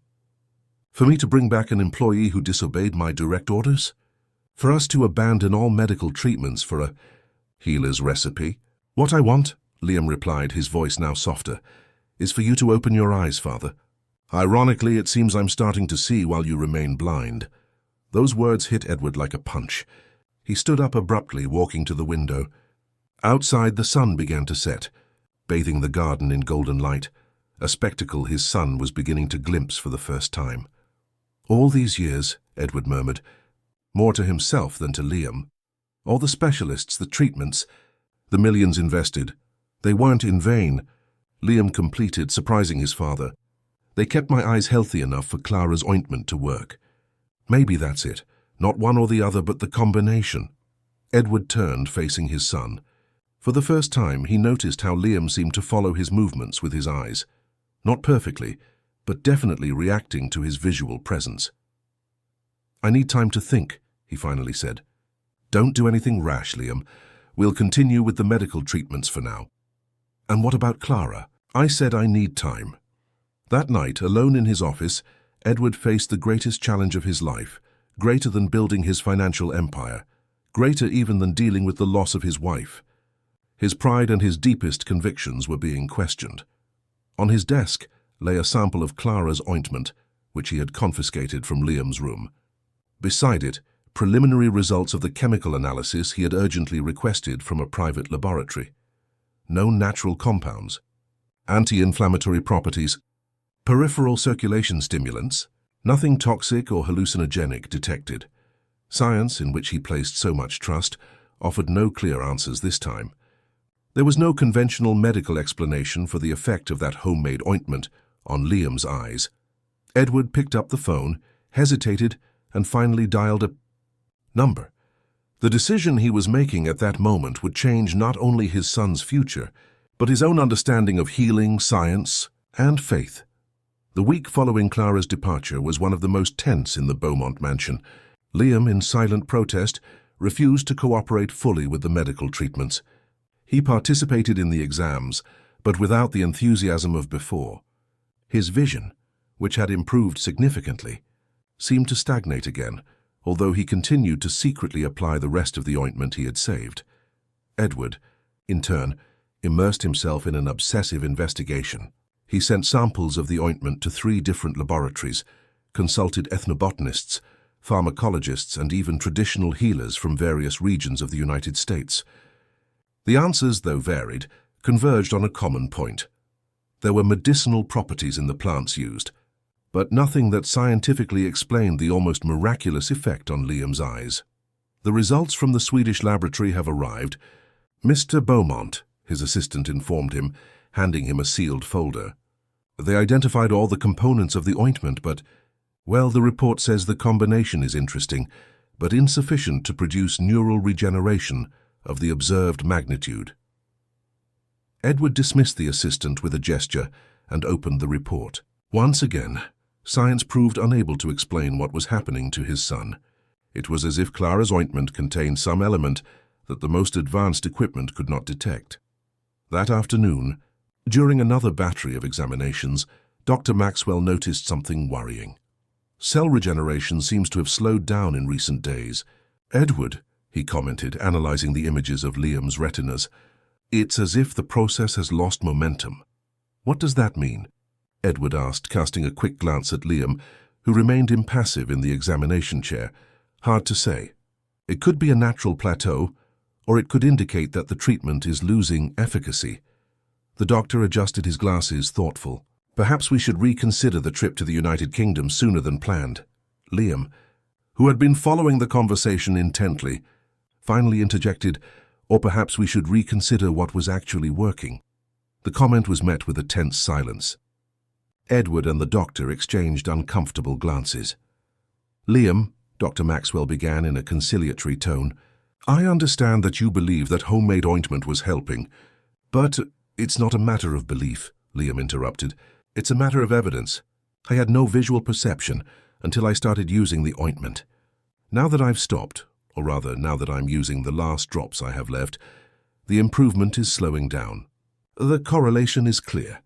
For me to bring back an employee who disobeyed my direct orders? For us to abandon all medical treatments for a healer's recipe? What I want, Liam replied, his voice now softer, is for you to open your eyes, Father. Ironically, it seems I'm starting to see while you remain blind. Those words hit Edward like a punch. He stood up abruptly, walking to the window. Outside, the sun began to set, bathing the garden in golden light, a spectacle his son was beginning to glimpse for the first time. All these years, Edward murmured, more to himself than to Liam. All the specialists, the treatments, the millions invested, they weren't in vain. Liam completed, surprising his father. They kept my eyes healthy enough for Clara's ointment to work. Maybe that's it. Not one or the other, but the combination. Edward turned, facing his son. For the first time, he noticed how Liam seemed to follow his movements with his eyes. Not perfectly, but definitely reacting to his visual presence. I need time to think, he finally said. Don't do anything rash, Liam. We'll continue with the medical treatments for now. And what about Clara? I said I need time. That night, alone in his office, Edward faced the greatest challenge of his life, greater than building his financial empire, greater even than dealing with the loss of his wife. His pride and his deepest convictions were being questioned. On his desk lay a sample of Clara's ointment, which he had confiscated from Liam's room. Beside it, preliminary results of the chemical analysis he had urgently requested from a private laboratory. no natural compounds. Anti-inflammatory properties, peripheral circulation stimulants, nothing toxic or hallucinogenic detected. Science, in which he placed so much trust, offered no clear answers this time. There was no conventional medical explanation for the effect of that homemade ointment on Liam's eyes. Edward picked up the phone, hesitated, and finally dialed a number. The decision he was making at that moment would change not only his son's future, but his own understanding of healing, science, and faith. The week following Clara's departure was one of the most tense in the Beaumont mansion. Liam, in silent protest, refused to cooperate fully with the medical treatments. He participated in the exams, but without the enthusiasm of before. His vision, which had improved significantly, seemed to stagnate again, although he continued to secretly apply the rest of the ointment he had saved. Edward, in turn, immersed himself in an obsessive investigation. He sent samples of the ointment to 3 different laboratories, consulted ethnobotanists, pharmacologists, and even traditional healers from various regions of the United States. The answers, though varied, converged on a common point. There were medicinal properties in the plants used, but nothing that scientifically explained the almost miraculous effect on Liam's eyes. The results from the Swedish laboratory have arrived. Mr. Beaumont, his assistant informed him, handing him a sealed folder. They identified all the components of the ointment, but, well, the report says the combination is interesting, but insufficient to produce neural regeneration of the observed magnitude. Edward dismissed the assistant with a gesture and opened the report. Once again, science proved unable to explain what was happening to his son. It was as if Clara's ointment contained some element that the most advanced equipment could not detect. That afternoon, during another battery of examinations, Dr. Maxwell noticed something worrying. Cell regeneration seems to have slowed down in recent days. Edward, he commented, analyzing the images of Liam's retinas, it's as if the process has lost momentum. What does that mean? Edward asked, casting a quick glance at Liam, who remained impassive in the examination chair. Hard to say. It could be a natural plateau, or it could indicate that the treatment is losing efficacy. The doctor adjusted his glasses, thoughtful. Perhaps we should reconsider the trip to the United Kingdom sooner than planned. Liam, who had been following the conversation intently, finally interjected, or perhaps we should reconsider what was actually working. The comment was met with a tense silence. Edward and the doctor exchanged uncomfortable glances. Liam, Dr. Maxwell began in a conciliatory tone, I understand that you believe that homemade ointment was helping, but it's not a matter of belief, Liam interrupted. It's a matter of evidence. I had no visual perception until I started using the ointment. Now that I've stopped, or rather now that I'm using the last drops I have left, the improvement is slowing down. The correlation is clear.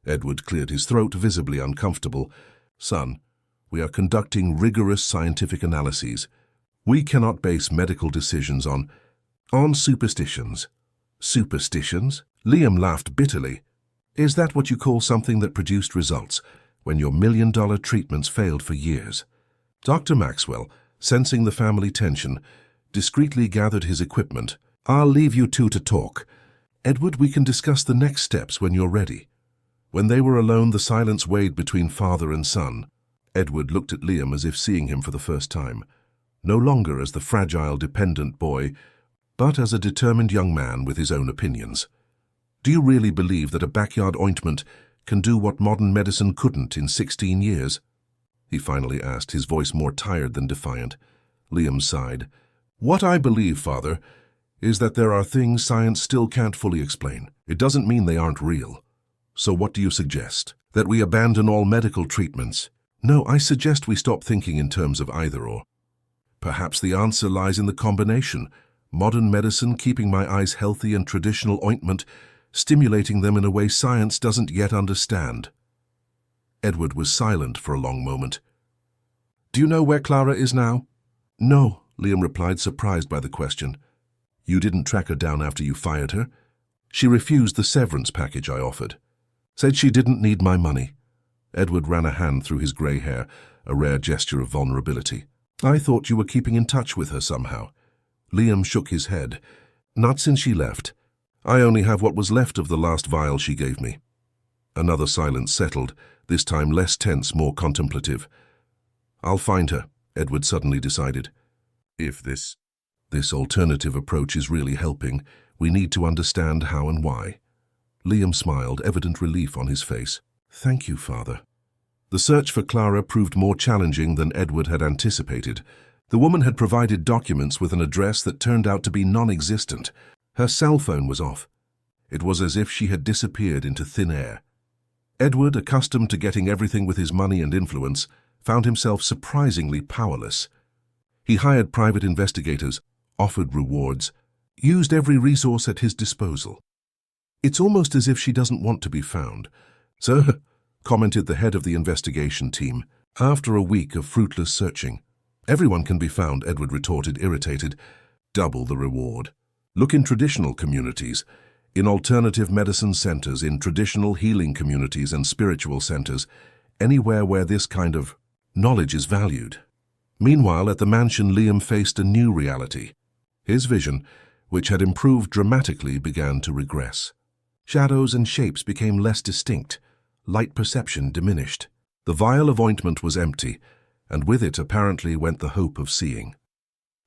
Edward cleared his throat, visibly uncomfortable. Son, we are conducting rigorous scientific analyses. We cannot base medical decisions on superstitions. Superstitions? Liam laughed bitterly. Is that what you call something that produced results when your $1,000,000 treatments failed for years? Dr. Maxwell, sensing the family tension, discreetly gathered his equipment. I'll leave you two to talk. Edward, we can discuss the next steps when you're ready. When they were alone, the silence weighed between father and son. Edward looked at Liam as if seeing him for the first time, no longer as the fragile, dependent boy, but as a determined young man with his own opinions. Do you really believe that a backyard ointment can do what modern medicine couldn't in 16 years? He finally asked, his voice more tired than defiant. Liam sighed. What I believe, Father, is that there are things science still can't fully explain. It doesn't mean they aren't real. So what do you suggest? That we abandon all medical treatments? No, I suggest we stop thinking in terms of either-or. Perhaps the answer lies in the combination. Modern medicine keeping my eyes healthy and traditional ointment stimulating them in a way science doesn't yet understand. Edward was silent for a long moment. Do you know where Clara is now? No, Liam replied, surprised by the question. You didn't track her down after you fired her? She refused the severance package I offered. Said she didn't need my money. Edward ran a hand through his grey hair, a rare gesture of vulnerability. I thought you were keeping in touch with her somehow. Liam shook his head. Not since she left. I only have what was left of the last vial she gave me. Another silence settled, this time less tense, more contemplative. I'll find her, Edward suddenly decided. If this alternative approach is really helping, we need to understand how and why. Liam smiled, evident relief on his face. Thank you, Father. The search for Clara proved more challenging than Edward had anticipated. The woman had provided documents with an address that turned out to be non-existent. Her cell phone was off. It was as if she had disappeared into thin air. Edward, accustomed to getting everything with his money and influence, found himself surprisingly powerless. He hired private investigators, offered rewards, used every resource at his disposal. It's almost as if she doesn't want to be found. Sir, commented the head of the investigation team, after a week of fruitless searching. Everyone can be found, Edward retorted, irritated. Double the reward. Look in traditional communities, in alternative medicine centers, in traditional healing communities and spiritual centers, anywhere where this kind of knowledge is valued. Meanwhile, at the mansion, Liam faced a new reality. His vision, which had improved dramatically, began to regress. Shadows and shapes became less distinct. Light perception diminished. The vial of ointment was empty, and with it apparently went the hope of seeing.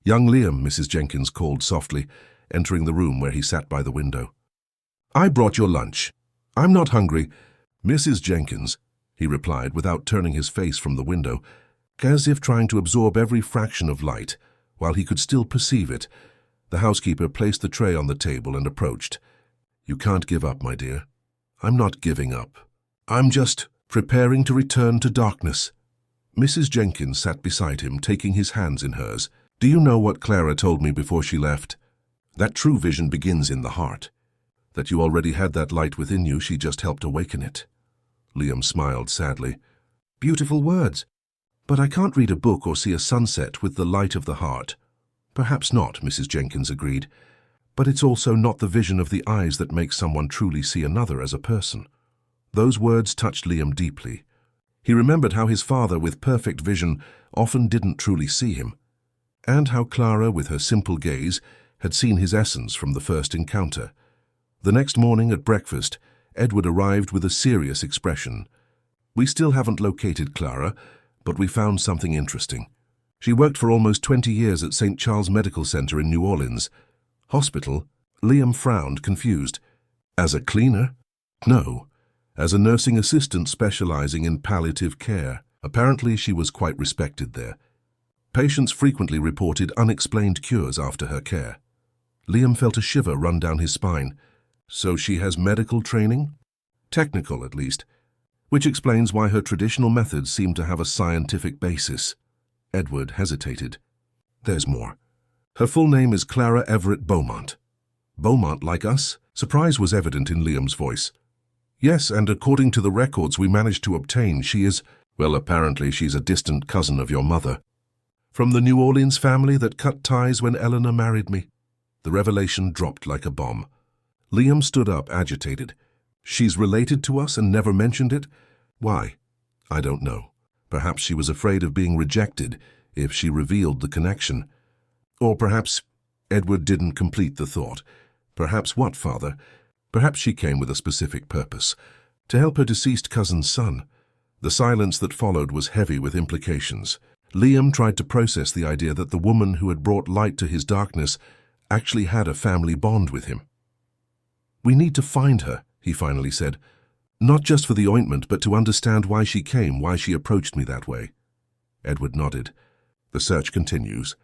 Young Liam, Mrs. Jenkins called softly, entering the room where he sat by the window. I brought your lunch. I'm not hungry. Mrs. Jenkins, he replied without turning his face from the window, as if trying to absorb every fraction of light, while he could still perceive it. The housekeeper placed the tray on the table and approached. You can't give up, my dear. I'm not giving up. I'm just preparing to return to darkness. Mrs. Jenkins sat beside him, taking his hands in hers. Do you know what Clara told me before she left? That true vision begins in the heart. That you already had that light within you, she just helped awaken it. Liam smiled sadly. Beautiful words. But I can't read a book or see a sunset with the light of the heart. Perhaps not, Mrs. Jenkins agreed. But it's also not the vision of the eyes that makes someone truly see another as a person. Those words touched Liam deeply. He remembered how his father, with perfect vision, often didn't truly see him, and how Clara, with her simple gaze, had seen his essence from the first encounter. The next morning at breakfast, Edward arrived with a serious expression. We still haven't located Clara, but we found something interesting. She worked for almost 20 years at St. Charles Medical Center in New Orleans. Hospital? Liam frowned, confused. As a cleaner? No. As a nursing assistant specializing in palliative care. Apparently she was quite respected there. Patients frequently reported unexplained cures after her care. Liam felt a shiver run down his spine. So she has medical training? Technical, at least. Which explains why her traditional methods seem to have a scientific basis. Edward hesitated. There's more. Her full name is Clara Everett Beaumont. Beaumont like us? Surprise was evident in Liam's voice. Yes, and according to the records we managed to obtain, she is, well, apparently she's a distant cousin of your mother. From the New Orleans family that cut ties when Eleanor married me. The revelation dropped like a bomb. Liam stood up, agitated. She's related to us and never mentioned it? Why? I don't know. Perhaps she was afraid of being rejected if she revealed the connection. Or perhaps Edward didn't complete the thought. Perhaps what, Father? Perhaps she came with a specific purpose, to help her deceased cousin's son. The silence that followed was heavy with implications. Liam tried to process the idea that the woman who had brought light to his darkness actually had a family bond with him. We need to find her, he finally said. Not just for the ointment, but to understand why she came, why she approached me that way. Edward nodded. The search continues.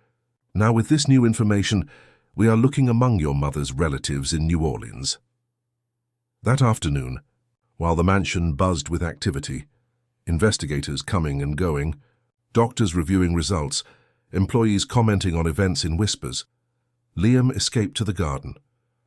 Now with this new information, we are looking among your mother's relatives in New Orleans. That afternoon, while the mansion buzzed with activity, investigators coming and going, doctors reviewing results, employees commenting on events in whispers, Liam escaped to the garden,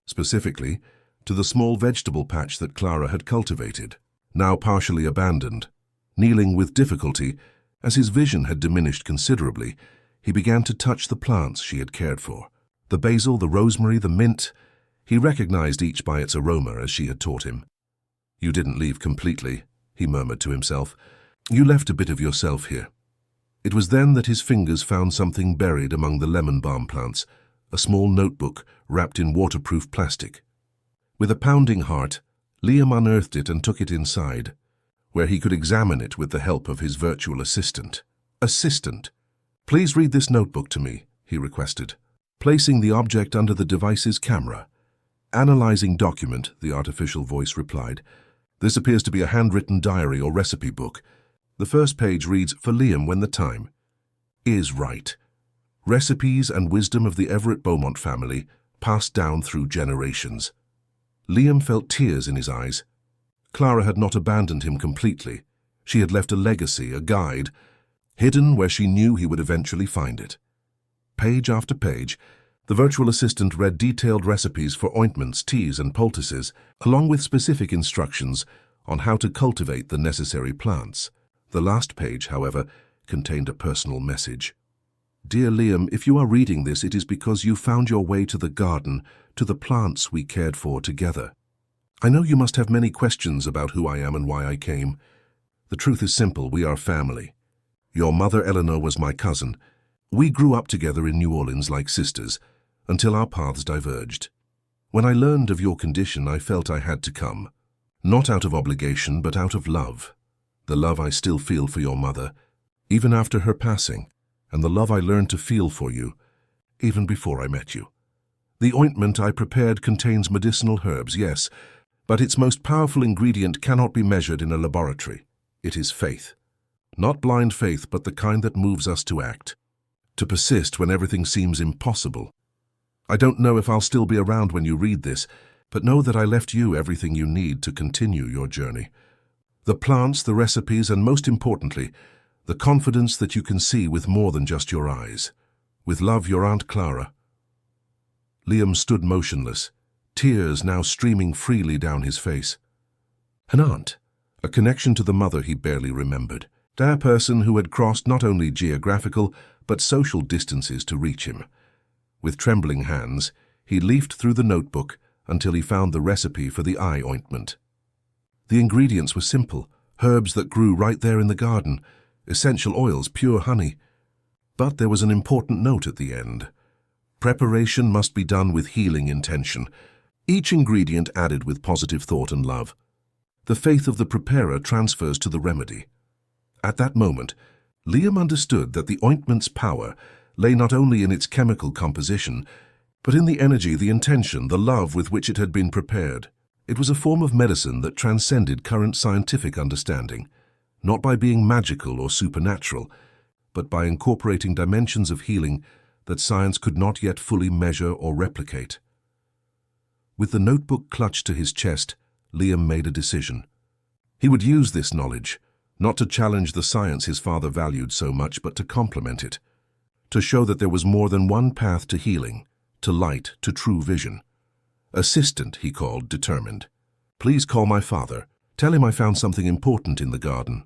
specifically to the small vegetable patch that Clara had cultivated, now partially abandoned. Kneeling with difficulty, as his vision had diminished considerably, he began to touch the plants she had cared for. The basil, the rosemary, the mint. He recognized each by its aroma as she had taught him. You didn't leave completely, he murmured to himself. You left a bit of yourself here. It was then that his fingers found something buried among the lemon balm plants, a small notebook wrapped in waterproof plastic. With a pounding heart, Liam unearthed it and took it inside, where he could examine it with the help of his virtual assistant. "Assistant, please read this notebook to me," he requested, placing the object under the device's camera. "Analyzing document," the artificial voice replied. "This appears to be a handwritten diary or recipe book. The first page reads, 'For Liam when the time is right. Recipes and wisdom of the Everett Beaumont family, passed down through generations.'" Liam felt tears in his eyes. Clara had not abandoned him completely. She had left a legacy, a guide, hidden where she knew he would eventually find it. Page after page, the virtual assistant read detailed recipes for ointments, teas, and poultices, along with specific instructions on how to cultivate the necessary plants. The last page, however, contained a personal message. "Dear Liam, if you are reading this, it is because you found your way to the garden, to the plants we cared for together. I know you must have many questions about who I am and why I came. The truth is simple, we are family. Your mother Eleanor was my cousin. We grew up together in New Orleans like sisters, until our paths diverged. When I learned of your condition, I felt I had to come. Not out of obligation, but out of love. The love I still feel for your mother, even after her passing, and the love I learned to feel for you, even before I met you. The ointment I prepared contains medicinal herbs, yes, but its most powerful ingredient cannot be measured in a laboratory. It is faith. Not blind faith, but the kind that moves us to act, to persist when everything seems impossible. I don't know if I'll still be around when you read this, but know that I left you everything you need to continue your journey. The plants, the recipes, and most importantly, the confidence that you can see with more than just your eyes. With love, your Aunt Clara." Liam stood motionless, tears now streaming freely down his face. An aunt, a connection to the mother he barely remembered, a person who had crossed not only geographical but social distances to reach him. With trembling hands, he leafed through the notebook until he found the recipe for the eye ointment. The ingredients were simple, herbs that grew right there in the garden, essential oils, pure honey. But there was an important note at the end. Preparation must be done with healing intention, each ingredient added with positive thought and love. The faith of the preparer transfers to the remedy. At that moment, Liam understood that the ointment's power lay not only in its chemical composition, but in the energy, the intention, the love with which it had been prepared. It was a form of medicine that transcended current scientific understanding, not by being magical or supernatural, but by incorporating dimensions of healing that science could not yet fully measure or replicate. With the notebook clutched to his chest, Liam made a decision. He would use this knowledge, not to challenge the science his father valued so much, but to complement it, to show that there was more than one path to healing, to light, to true vision. "Assistant," he called, determined. "Please call my father. Tell him I found something important in the garden."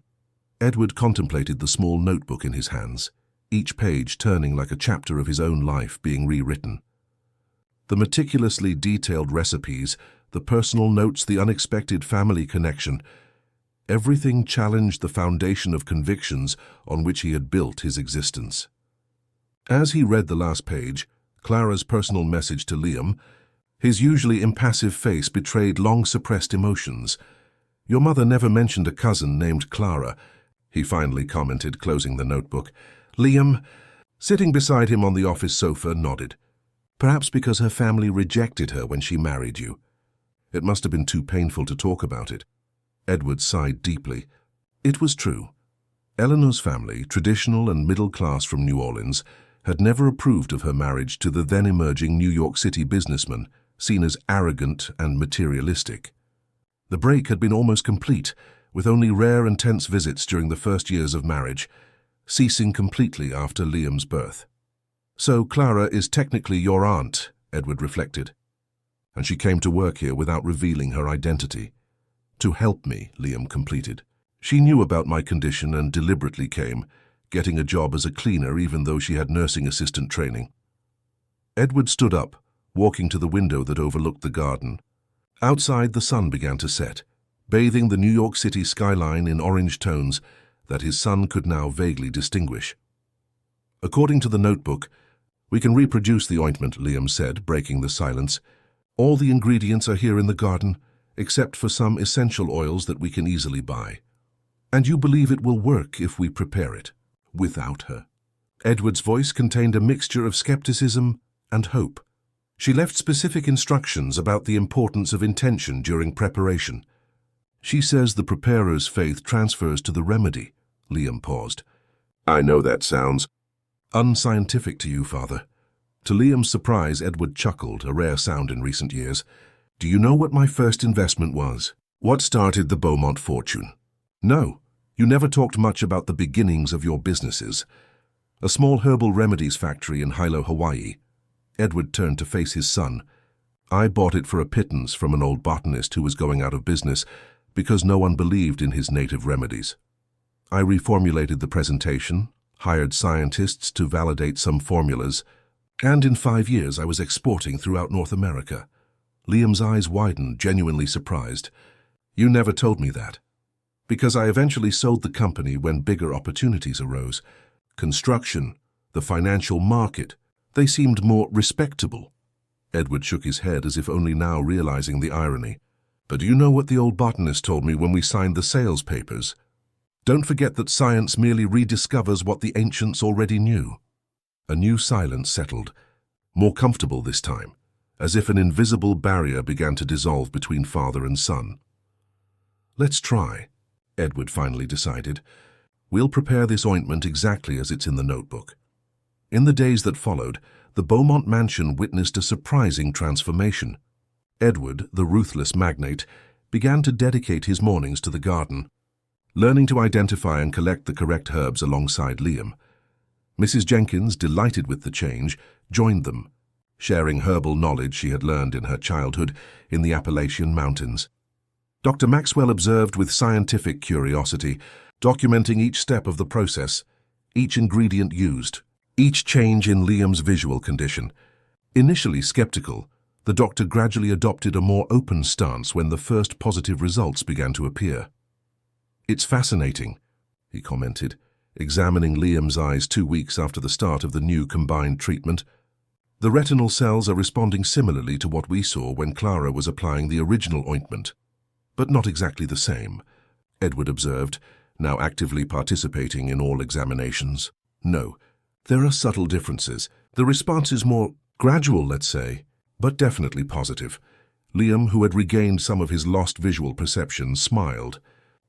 Edward contemplated the small notebook in his hands, each page turning like a chapter of his own life being rewritten. The meticulously detailed recipes, the personal notes, the unexpected family connection, everything challenged the foundation of convictions on which he had built his existence. As he read the last page, Clara's personal message to Liam, his usually impassive face betrayed long-suppressed emotions. "Your mother never mentioned a cousin named Clara," he finally commented, closing the notebook. Liam, sitting beside him on the office sofa, nodded. "Perhaps because her family rejected her when she married you. It must have been too painful to talk about it." Edward sighed deeply. It was true. Eleanor's family, traditional and middle-class from New Orleans, had never approved of her marriage to the then-emerging New York City businessman, seen as arrogant and materialistic. The break had been almost complete, with only rare and tense visits during the first years of marriage, ceasing completely after Liam's birth. "So Clara is technically your aunt," Edward reflected. "And she came to work here without revealing her identity." "To help me," Liam completed. "She knew about my condition and deliberately came, getting a job as a cleaner even though she had nursing assistant training." Edward stood up, walking to the window that overlooked the garden. Outside, the sun began to set, bathing the New York City skyline in orange tones that his son could now vaguely distinguish. "According to the notebook, we can reproduce the ointment," Liam said, breaking the silence. All the ingredients are here in the garden, except for some essential oils that we can easily buy. And you believe it will work if we prepare it, without her." Edward's voice contained a mixture of skepticism and hope. She left specific instructions about the importance of intention during preparation. "She says the preparer's faith transfers to the remedy." Liam paused. "I know that sounds unscientific to you, Father." To Liam's surprise, Edward chuckled, a rare sound in recent years. "Do you know what my first investment was? What started the Beaumont fortune?" "No, you never talked much about the beginnings of your businesses." "A small herbal remedies factory in Hilo, Hawaii." Edward turned to face his son. "I bought it for a pittance from an old botanist who was going out of business because no one believed in his native remedies. I reformulated the presentation, hired scientists to validate some formulas, and in 5 years I was exporting throughout North America." Liam's eyes widened, genuinely surprised. "You never told me that." "Because I eventually sold the company when bigger opportunities arose. Construction, the financial market, they seemed more respectable." Edward shook his head as if only now realizing the irony. "But do you know what the old botanist told me when we signed the sales papers? Don't forget that science merely rediscovers what the ancients already knew." A new silence settled, more comfortable this time, as if an invisible barrier began to dissolve between father and son. "Let's try," Edward finally decided. "We'll prepare this ointment exactly as it's in the notebook." In the days that followed, the Beaumont mansion witnessed a surprising transformation. Edward, the ruthless magnate, began to dedicate his mornings to the garden, learning to identify and collect the correct herbs alongside Liam. Mrs. Jenkins, delighted with the change, joined them, sharing herbal knowledge she had learned in her childhood in the Appalachian Mountains. Dr. Maxwell observed with scientific curiosity, documenting each step of the process, each ingredient used, each change in Liam's visual condition. Initially skeptical, the doctor gradually adopted a more open stance when the first positive results began to appear. "It's fascinating," he commented, examining Liam's eyes 2 weeks after the start of the new combined treatment. "The retinal cells are responding similarly to what we saw when Clara was applying the original ointment. But not exactly the same," Edward observed, now actively participating in all examinations. "No, there are subtle differences. The response is more gradual, let's say, but definitely positive." Liam, who had regained some of his lost visual perception, smiled.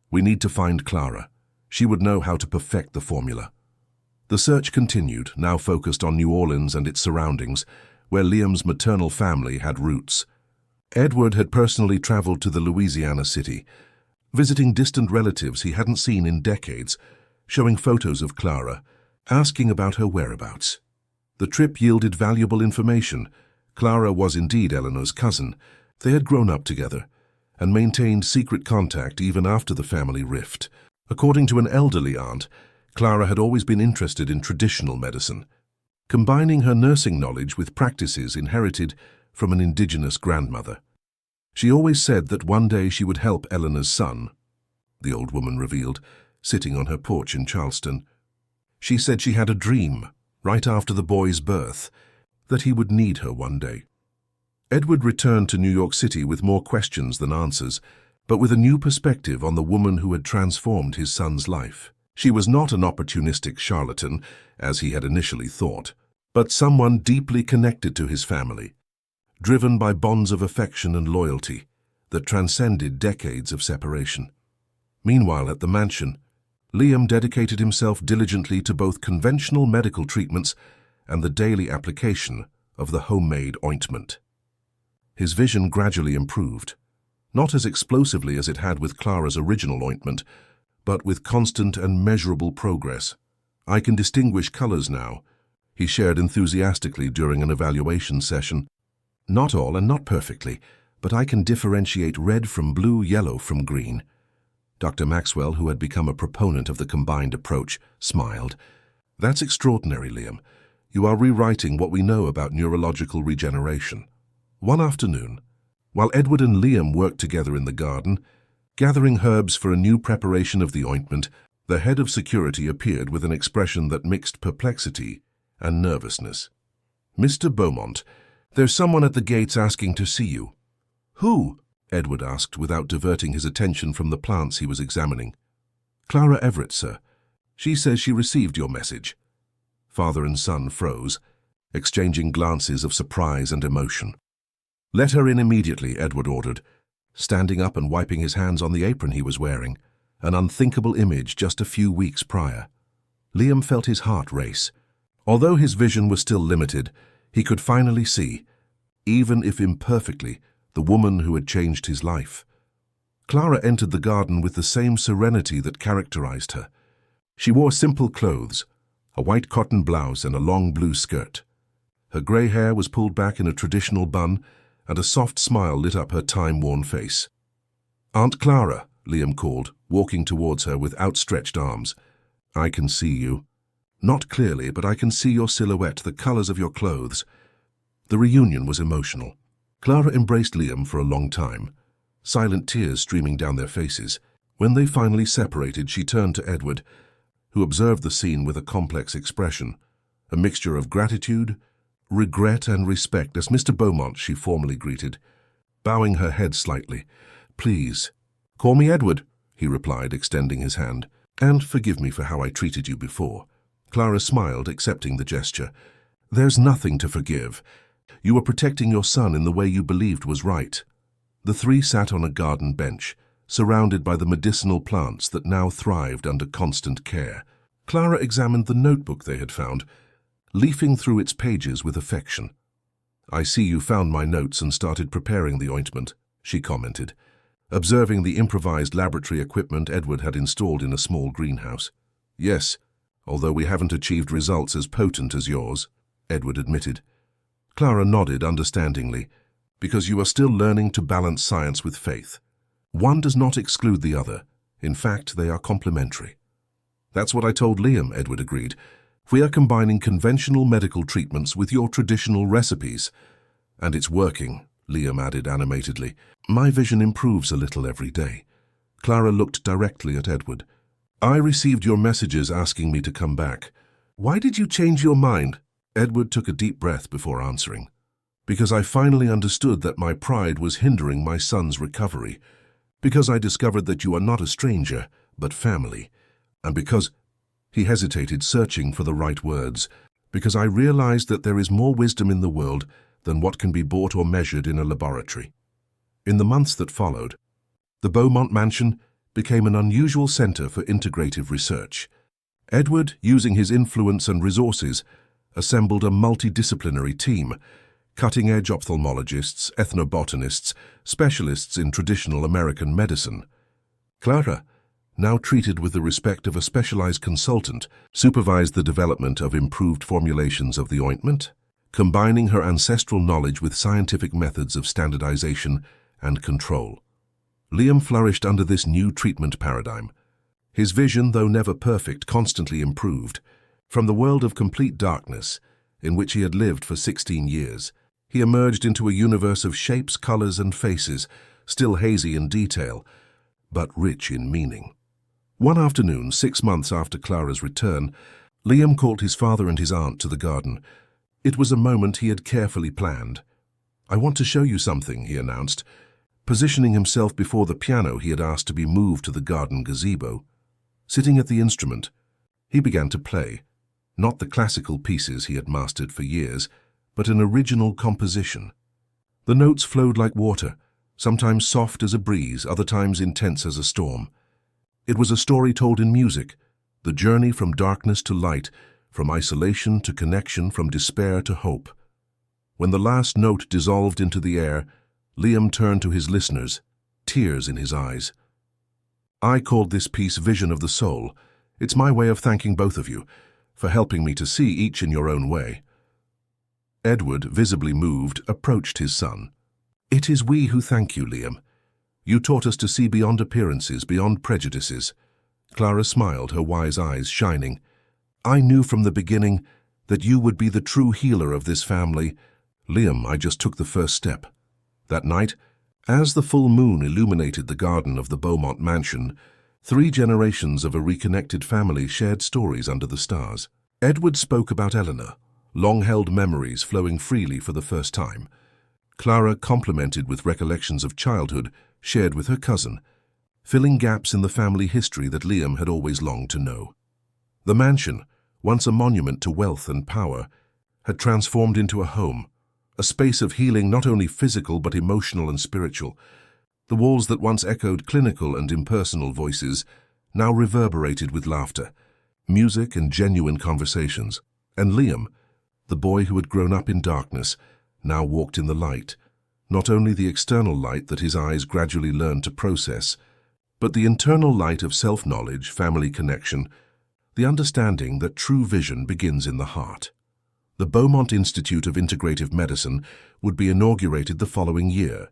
"We need to find Clara. She would know how to perfect the formula." The search continued, now focused on New Orleans and its surroundings, where Liam's maternal family had roots. Edward had personally traveled to the Louisiana city, visiting distant relatives he hadn't seen in decades, showing photos of Clara, asking about her whereabouts. The trip yielded valuable information. Clara was indeed Eleanor's cousin. They had grown up together and maintained secret contact even after the family rift. According to an elderly aunt, Clara had always been interested in traditional medicine, combining her nursing knowledge with practices inherited from an indigenous grandmother. She always said that one day she would help Eleanor's son, the old woman revealed, sitting on her porch in Charleston. She said she had a dream, right after the boy's birth, that he would need her one day. Edward returned to New York City with more questions than answers, but with a new perspective on the woman who had transformed his son's life. She was not an opportunistic charlatan, as he had initially thought, but someone deeply connected to his family, driven by bonds of affection and loyalty that transcended decades of separation. Meanwhile, at the mansion, Liam dedicated himself diligently to both conventional medical treatments and the daily application of the homemade ointment. His vision gradually improved, not as explosively as it had with Clara's original ointment, but with constant and measurable progress. "I can distinguish colors now," he shared enthusiastically during an evaluation session. "Not all and not perfectly, but I can differentiate red from blue, yellow from green." Dr. Maxwell, who had become a proponent of the combined approach, smiled. "That's extraordinary, Liam. You are rewriting what we know about neurological regeneration." One afternoon, while Edward and Liam worked together in the garden, gathering herbs for a new preparation of the ointment, the head of security appeared with an expression that mixed perplexity and nervousness. "Mr. Beaumont, "There's someone at the gates asking to see you." "Who?" Edward asked without diverting his attention from the plants he was examining. "Clara Everett, sir. She says she received your message." Father and son froze, exchanging glances of surprise and emotion. "Let her in immediately," Edward ordered, standing up and wiping his hands on the apron he was wearing, an unthinkable image just a few weeks prior. Liam felt his heart race. Although his vision was still limited, he could finally see, even if imperfectly, the woman who had changed his life. Clara entered the garden with the same serenity that characterized her. She wore simple clothes, a white cotton blouse and a long blue skirt. Her grey hair was pulled back in a traditional bun, and a soft smile lit up her time-worn face. "Aunt Clara," Liam called, walking towards her with outstretched arms. "I can see you. Not clearly, but I can see your silhouette, the colors of your clothes." The reunion was emotional. Clara embraced Liam for a long time, silent tears streaming down their faces. When they finally separated, she turned to Edward, who observed the scene with a complex expression, a mixture of gratitude, regret and respect as "Mr. Beaumont," she formally greeted, bowing her head slightly. "Please, call me Edward," he replied, extending his hand, "and forgive me for how I treated you before." Clara smiled, accepting the gesture. "There's nothing to forgive. You were protecting your son in the way you believed was right." The three sat on a garden bench, surrounded by the medicinal plants that now thrived under constant care. Clara examined the notebook they had found, leafing through its pages with affection. "I see you found my notes and started preparing the ointment," she commented, observing the improvised laboratory equipment Edward had installed in a small greenhouse. "Yes, although we haven't achieved results as potent as yours," Edward admitted. Clara nodded understandingly, "because you are still learning to balance science with faith. One does not exclude the other. In fact, they are complementary." "That's what I told Liam," Edward agreed. "We are combining conventional medical treatments with your traditional recipes." "And it's working," Liam added animatedly. "My vision improves a little every day." Clara looked directly at Edward. "I received your messages asking me to come back. Why did you change your mind?" Edward took a deep breath before answering. "Because I finally understood that my pride was hindering my son's recovery. Because I discovered that you are not a stranger, but family. And because—" he hesitated, searching for the right words. "Because I realized that there is more wisdom in the world than what can be bought or measured in a laboratory." In the months that followed, the Beaumont mansion became an unusual center for integrative research. Edward, using his influence and resources, assembled a multidisciplinary team, cutting-edge ophthalmologists, ethnobotanists, specialists in traditional American medicine. Clara, now treated with the respect of a specialized consultant, supervised the development of improved formulations of the ointment, combining her ancestral knowledge with scientific methods of standardization and control. Liam flourished under this new treatment paradigm. His vision, though never perfect, constantly improved. From the world of complete darkness, in which he had lived for 16 years, he emerged into a universe of shapes, colors, and faces, still hazy in detail, but rich in meaning. One afternoon, 6 months after Clara's return, Liam called his father and his aunt to the garden. It was a moment he had carefully planned. "I want to show you something," he announced, positioning himself before the piano he had asked to be moved to the garden gazebo. Sitting at the instrument, he began to play, not the classical pieces he had mastered for years, but an original composition. The notes flowed like water, sometimes soft as a breeze, other times intense as a storm. It was a story told in music, the journey from darkness to light, from isolation to connection, from despair to hope. When the last note dissolved into the air, Liam turned to his listeners, tears in his eyes. "I called this piece Vision of the Soul. It's my way of thanking both of you for helping me to see each in your own way." Edward, visibly moved, approached his son. "It is we who thank you, Liam. You taught us to see beyond appearances, beyond prejudices." Clara smiled, her wise eyes shining. "I knew from the beginning that you would be the true healer of this family. Liam, I just took the first step." That night, as the full moon illuminated the garden of the Beaumont mansion, 3 generations of a reconnected family shared stories under the stars. Edward spoke about Eleanor, long-held memories flowing freely for the first time. Clara complemented with recollections of childhood shared with her cousin, filling gaps in the family history that Liam had always longed to know. The mansion, once a monument to wealth and power, had transformed into a home, a space of healing not only physical but emotional and spiritual. The walls that once echoed clinical and impersonal voices now reverberated with laughter, music and genuine conversations. And Liam, the boy who had grown up in darkness, now walked in the light, not only the external light that his eyes gradually learned to process, but the internal light of self-knowledge, family connection, the understanding that true vision begins in the heart. The Beaumont Institute of Integrative Medicine would be inaugurated the following year,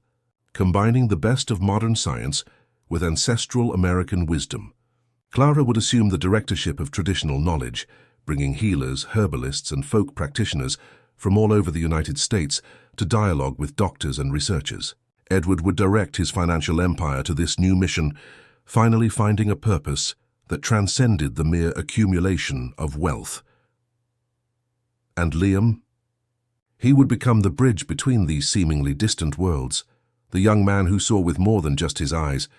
combining the best of modern science with ancestral American wisdom. Clara would assume the directorship of traditional knowledge, bringing healers, herbalists, and folk practitioners from all over the United States to dialogue with doctors and researchers. Edward would direct his financial empire to this new mission, finally finding a purpose that transcended the mere accumulation of wealth. And Liam? He would become the bridge between these seemingly distant worlds, the young man who saw with more than just his eyes,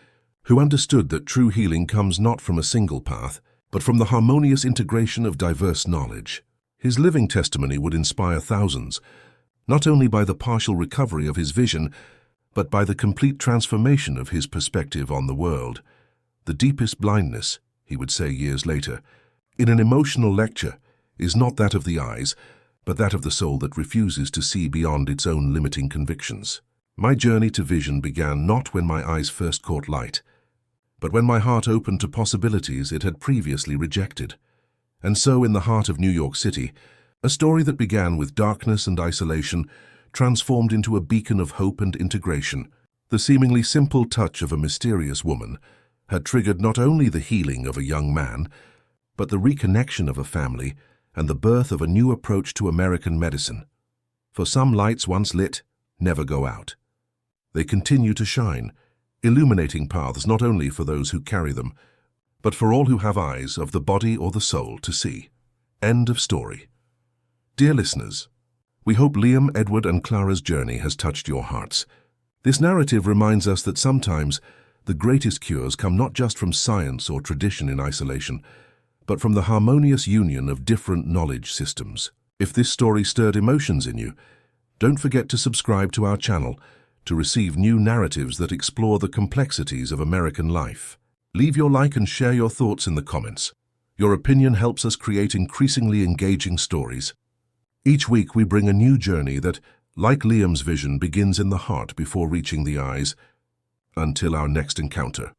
who understood that true healing comes not from a single path, but from the harmonious integration of diverse knowledge. His living testimony would inspire thousands, not only by the partial recovery of his vision, but by the complete transformation of his perspective on the world. The deepest blindness, he would say years later, in an emotional lecture, is not that of the eyes, but that of the soul that refuses to see beyond its own limiting convictions. My journey to vision began not when my eyes first caught light, but when my heart opened to possibilities it had previously rejected. And so, in the heart of New York City, a story that began with darkness and isolation transformed into a beacon of hope and integration. The seemingly simple touch of a mysterious woman had triggered not only the healing of a young man, but the reconnection of a family and the birth of a new approach to American medicine. For some lights once lit never go out. They continue to shine, illuminating paths not only for those who carry them, but for all who have eyes of the body or the soul to see. End of story. Dear listeners, we hope Liam, Edward, and Clara's journey has touched your hearts. This narrative reminds us that sometimes the greatest cures come not just from science or tradition in isolation, but from the harmonious union of different knowledge systems. If this story stirred emotions in you, don't forget to subscribe to our channel to receive new narratives that explore the complexities of American life. Leave your like and share your thoughts in the comments. Your opinion helps us create increasingly engaging stories. Each week we bring a new journey that, like Liam's vision, begins in the heart before reaching the eyes. Until our next encounter.